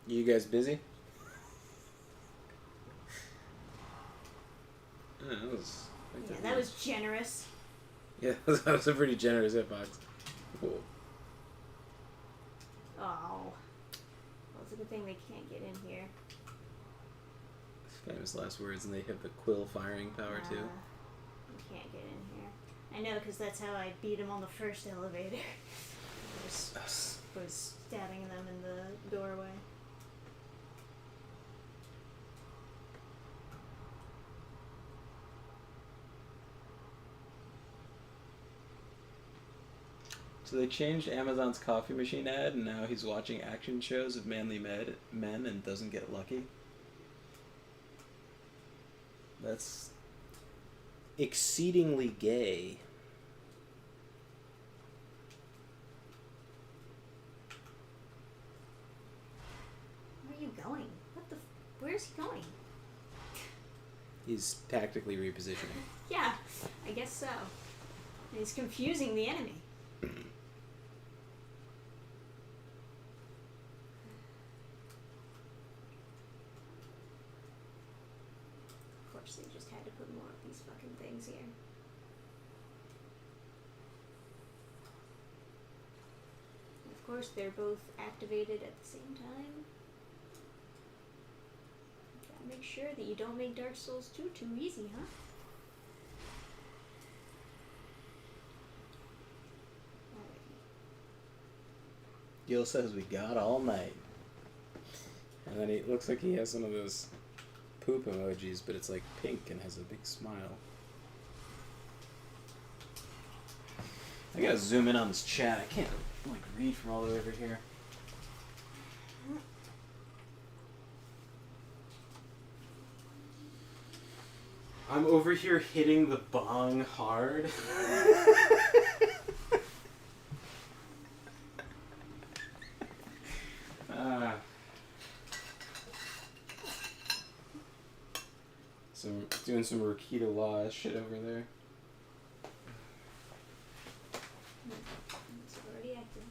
you guys busy? That was generous. Yeah, that was a pretty generous hitbox. Cool. Oh. Well, it's a good thing they can't get in here. Famous last words, and they have the quill firing power too. You can't get in here. I know, because that's how I beat him on the first elevator. I was stabbing them in the doorway. So they changed Amazon's coffee machine ad, and now he's watching action shows of manly men and doesn't get lucky. That's exceedingly gay. Where are you going? Where's he going? He's tactically repositioning. Yeah, I guess so. He's confusing the enemy. Of course, they just had to put more of these fucking things here. And of course, they're both activated at the same time. Gotta make sure that you don't make Dark Souls 2 too easy, huh? Gil says we got all night. And then he looks like he has one of those poop emojis, but it's like pink and has a big smile. I gotta zoom in on this chat. I can't like read from all the way over here. I'm over here hitting the bong hard. doing some Rokita Law shit over there. It's already active.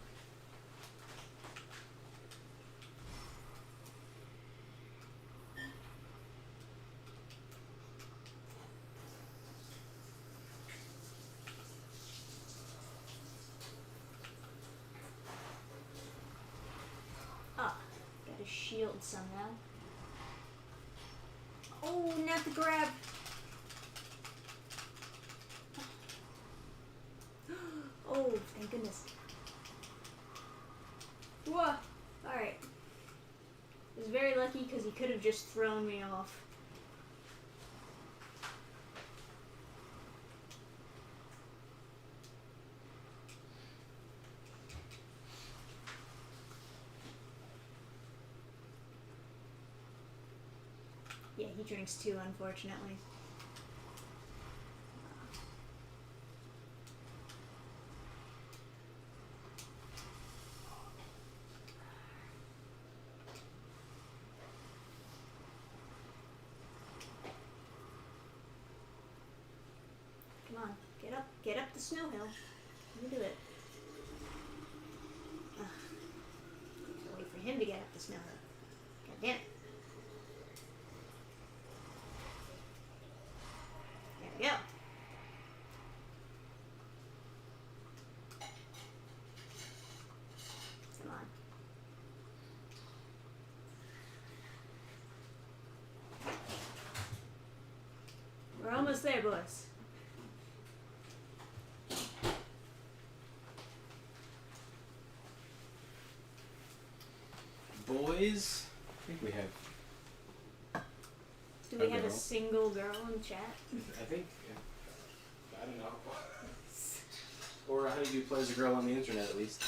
Ah, got a shield somehow. Oh, not the grab. Oh, thank goodness. Whoa. Alright. I was very lucky because he could have just thrown me off. Yeah, he drinks too, unfortunately. Come on, get up the snow hill. Let me do it. Ugh. Gotta wait for him to get up the snow hill. God damn it. There we go. Come on. We're almost there, boys. Boys, I think we have. Do we A have a girl. single girl in chat? I think. I don't know. Or a honeydew plays a girl on the internet at least.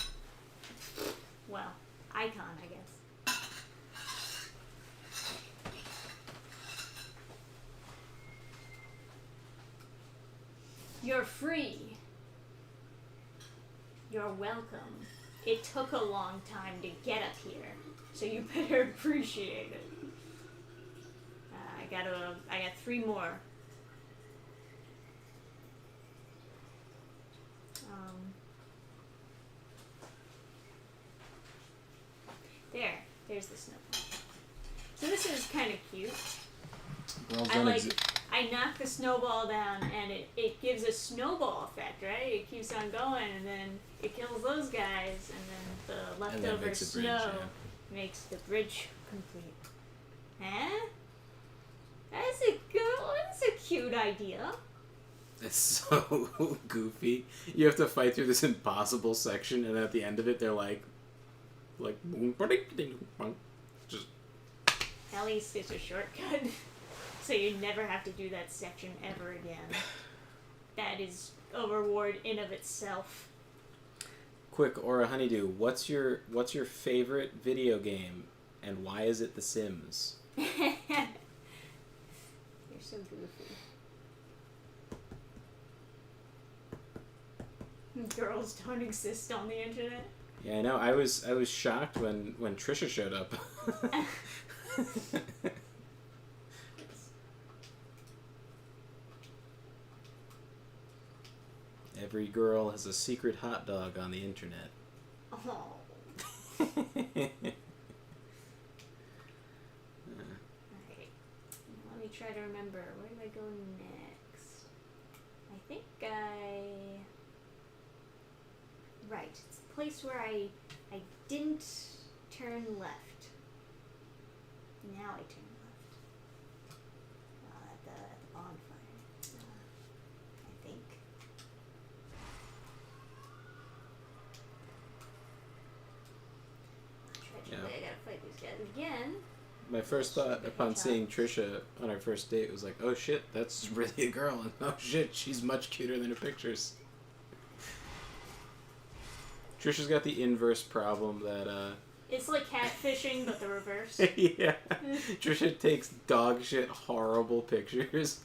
Well, icon, I guess. You're free. You're welcome. It took a long time to get up here, so you better appreciate it. I got 3 more. There's the snowball. So this is kind of cute. Girls I don't like. exi- I knock the snowball down, and it gives a snowball effect, right? It keeps on going, and then it kills those guys, and then the And then leftover makes a bridge, snow yeah. makes the bridge complete. Huh? That's a cute idea. It's so goofy. You have to fight through this impossible section, and at the end of it, they're like, just At least it's a shortcut, so you never have to do that section ever again. That is a reward in of itself. quick. Or a honeydew. What's your favorite video game, and why is it The Sims? You're so goofy. Girls don't exist on the internet. Yeah, I know. I was shocked when Trisha showed up. Every girl has a secret hot dog on the internet. Oh. Alright. Let me try to remember. Where do I go next? I think Right. It's a place where I didn't turn left. Now I turn left. At the bonfire. I think. Yeah. I gotta fight these guys again. My first thought upon seeing Trisha on our first date was like, oh shit, that's really a girl, and oh shit, she's much cuter than her pictures. Trisha's got the inverse problem that, It's like catfishing, but the reverse. yeah. Trisha takes dog shit horrible pictures.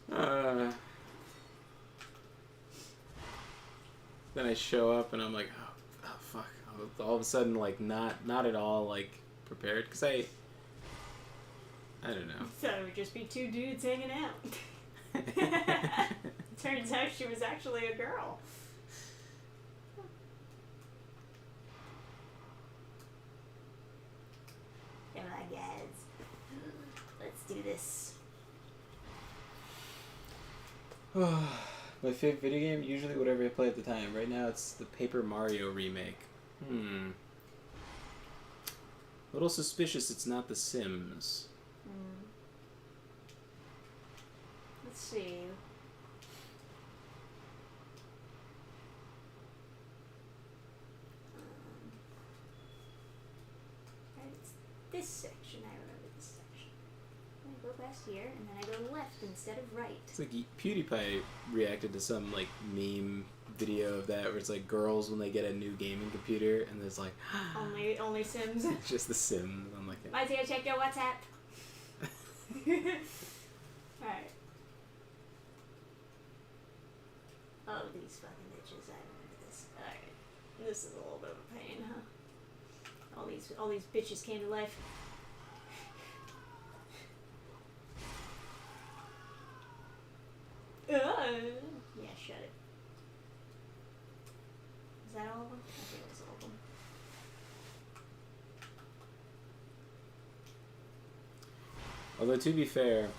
Then I show up and I'm like, oh fuck. All of a sudden, like, not at all, like, prepared. Because I don't know. Thought it would just be two dudes hanging out. Turns out she was actually a girl. Come on, guys. Let's do this. My favorite video game, usually whatever I play at the time. Right now it's the Paper Mario remake. A little suspicious it's not The Sims. Let's see. It's this section. I remember this section. I go past here, and then I go left instead of right. It's like PewDiePie reacted to some like meme video of that where it's like girls when they get a new gaming computer and there's like only Sims. It's just The Sims. I'm like, Might go check your WhatsApp. Alright. Oh, these fucking bitches. I remember this. Alright. This is a little bit of a pain, huh? All these bitches came to life. Yeah, shut it. Is that all of them? I think it was all of them. although to be fair,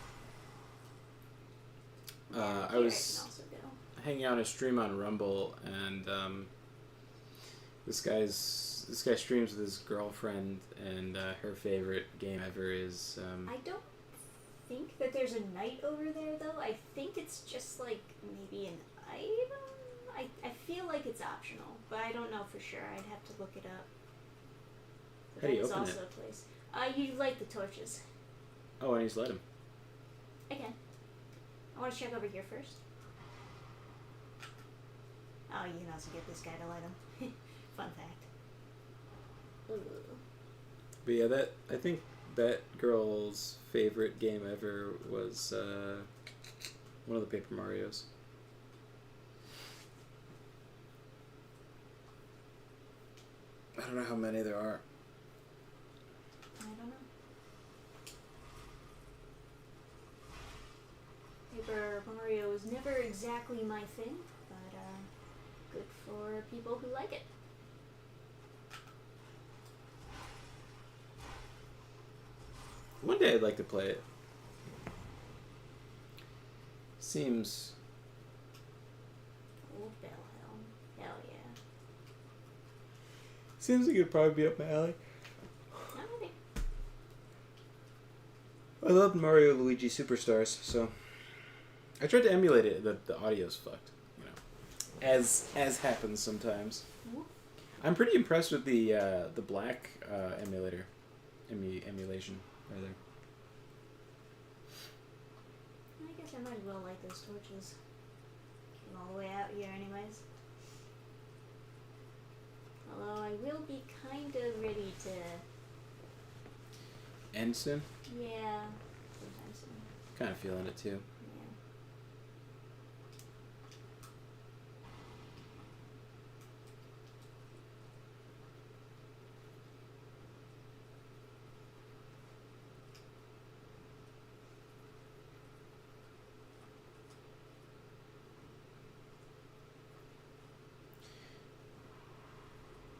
I Here was can also go. hanging out on a stream on Rumble and this guy streams with his girlfriend and her favorite game ever is I don't think that there's a knight over there, though. I think it's just, like, maybe an item? I feel like it's optional, but I don't know for sure. I'd have to look it up. But How do you that is open also it? a place. You light the torches. oh, I need to let him. Again. I want to check over here first. Oh, you can also get this guy to light them. Fun fact. Ooh. But yeah, I think that girl's favorite game ever was one of the Paper Marios. I don't know how many there are. I don't know. Paper Mario was never exactly my thing, but good for people who like it. One day I'd like to play it. Seems... Old Bellhelm. Hell yeah. Seems like it'd probably be up my alley. I think. I loved Mario Luigi Superstars, so... I tried to emulate it, the audio's fucked, you know. As happens sometimes. Ooh. I'm pretty impressed with the black emulator. Emulation, rather. I guess I might as well light those torches. Came all the way out here anyways. Although I will be kind of ready to... End soon? Yeah, sometime soon. Kind of feeling it too.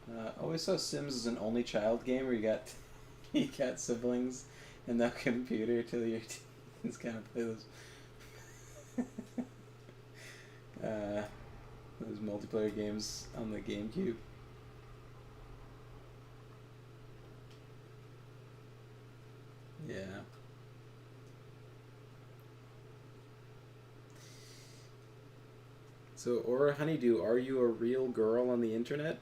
Yeah. Always saw Sims as an only child game where you got siblings and no computer till your teens kind of play those multiplayer games on the GameCube. Yeah. So, Aura Honeydew, are you a real girl on the internet?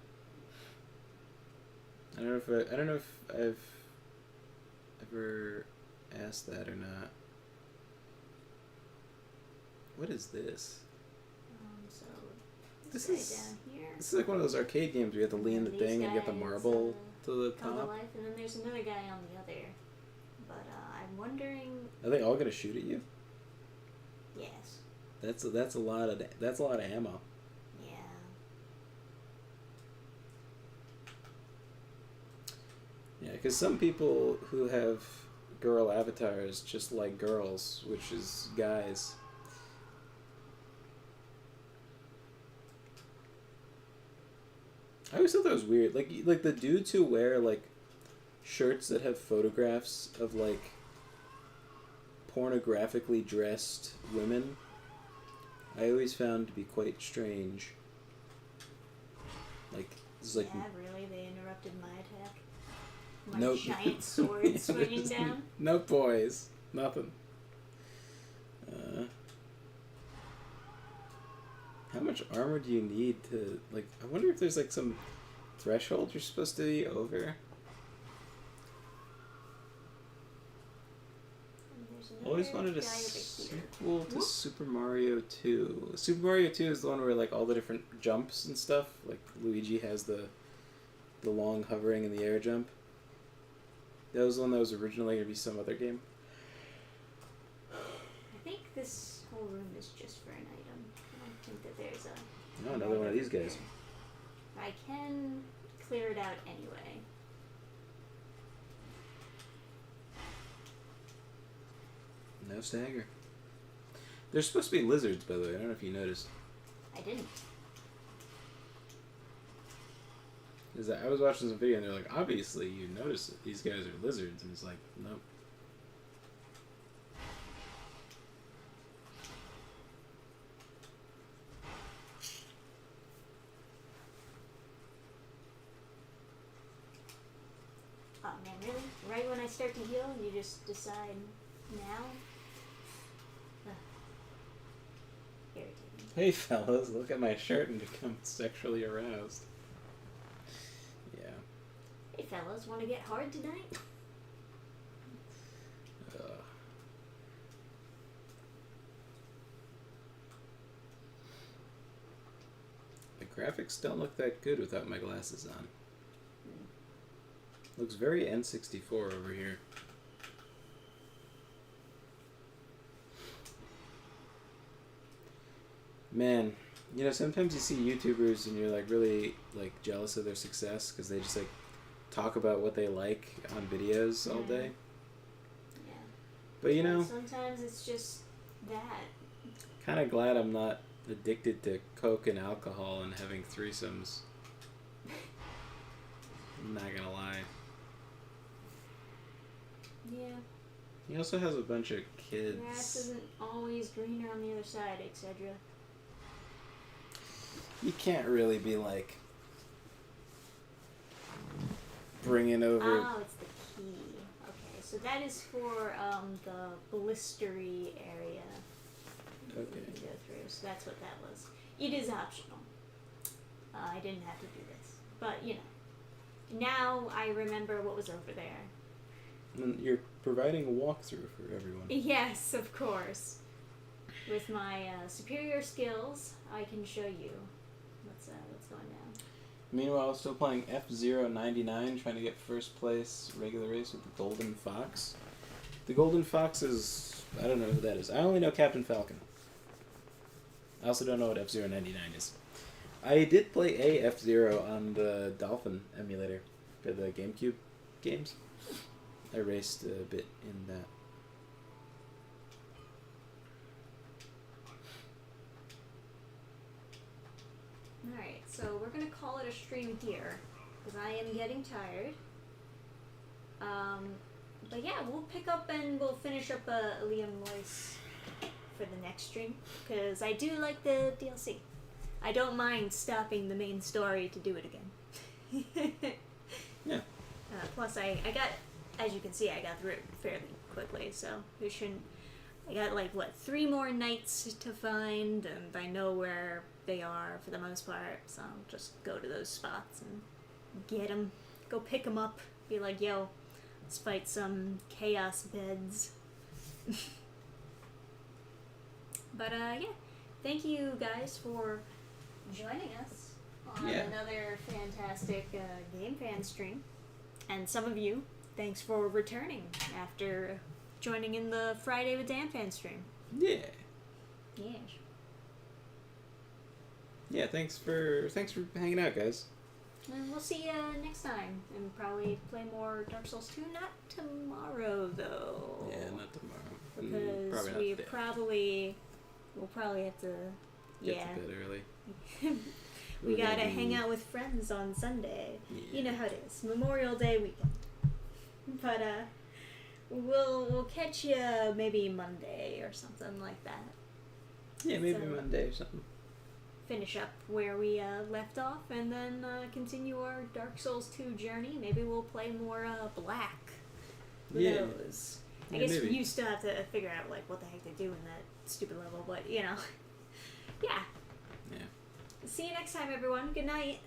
I don't know if I've ever asked that or not. What is this? So This guy is down here. This is like one of those arcade games where you have to lean the These thing and you get the guys, marble to the Come to top. life, and then there's another guy on the other. But I'm wondering. Are they all gonna shoot at you? Yes. That's a lot of ammo. Yeah. Yeah, because some people who have girl avatars just like girls, which is guys. I always thought that was weird. Like the dudes who wear like shirts that have photographs of like pornographically dressed women, I always found to be quite strange. Like this is like Yeah, really? They interrupted my attack? My nope. giant sword swinging down? No boys, nothing. How much armor do you need to, like, I wonder if there's, like, some threshold you're supposed to be over? I always wanted a sequel to Super Mario 2. Super Mario 2 is the one where, like, all the different jumps and stuff, like, Luigi has the long hovering in the air jump. That was the one that was originally going to be some other game. I think this whole room is just for an item. I don't think that there's a... No, another one of these guys. I can clear it out anyway. No stagger. They're supposed to be lizards, by the way. I don't know if you noticed. I didn't. I was watching some video and they're like, obviously you notice that these guys are lizards, and it's like, nope. Oh man, really? Right when I start to heal, you just decide now? Ugh. Irritating. Hey fellas, look at my shirt and become sexually aroused. Yeah. Hey fellas, want to get hard tonight? The graphics don't look that good without my glasses on. Looks very N64 over here. Man, you know, sometimes you see YouTubers and you're like really like jealous of their success because they just like talk about what they like on videos all day. Yeah. But you know, sometimes it's just that. kind of glad I'm not addicted to coke and alcohol and having threesomes. I'm not gonna lie. Yeah. He also has a bunch of kids. Grass isn't always greener on the other side, etc. You can't really be like bringing over. Oh, it's the key. Okay, so that is for the blistery area. Okay. You can go through. So that's what that was. It is optional. I didn't have to do this, but you know. Now I remember what was over there. And you're providing a walkthrough for everyone. Yes, of course. With my superior skills, I can show you what's going down. Meanwhile, still playing F-099, trying to get first place regular race with the Golden Fox. The Golden Fox is... I don't know who that is. I only know Captain Falcon. I also don't know what F-099 is. I did play a F-Zero on the Dannphan emulator for the GameCube games. I raced a bit in that. Alright, so we're going to call it a stream here, because I am getting tired. But yeah, we'll pick up and we'll finish up Liam Loyce for the next stream, because I do like the DLC. I don't mind stopping the main story to do it again. Yeah. Plus, I got, as you can see, I got through it fairly quickly, so we shouldn't... I got, 3 more knights to find, and I know where they are for the most part, so I'll just go to those spots and get them. Go pick them up, be like, yo, let's fight some chaos beds. But, yeah, thank you guys for joining us on another fantastic Dannphan stream. And some of you, thanks for returning after joining in the Friday with Dannphan stream. Yeah. Yes. Yeah, thanks for hanging out, guys. And we'll see you next time. And probably play more Dark Souls 2. Not tomorrow, though. Yeah, not tomorrow. Because we'll probably have to... Get to bed early. We gotta hang out with friends on Sunday. Yeah. You know how it is. Memorial Day weekend. But, we'll catch you maybe Monday or something like that. Yeah, maybe Monday or something. Finish up where we left off, and then continue our Dark Souls 2 journey. Maybe we'll play more Black. Who knows? I guess maybe. you still have to figure out like what the heck they do in that stupid level, but you know. Yeah. Yeah. See you next time, everyone. Good night.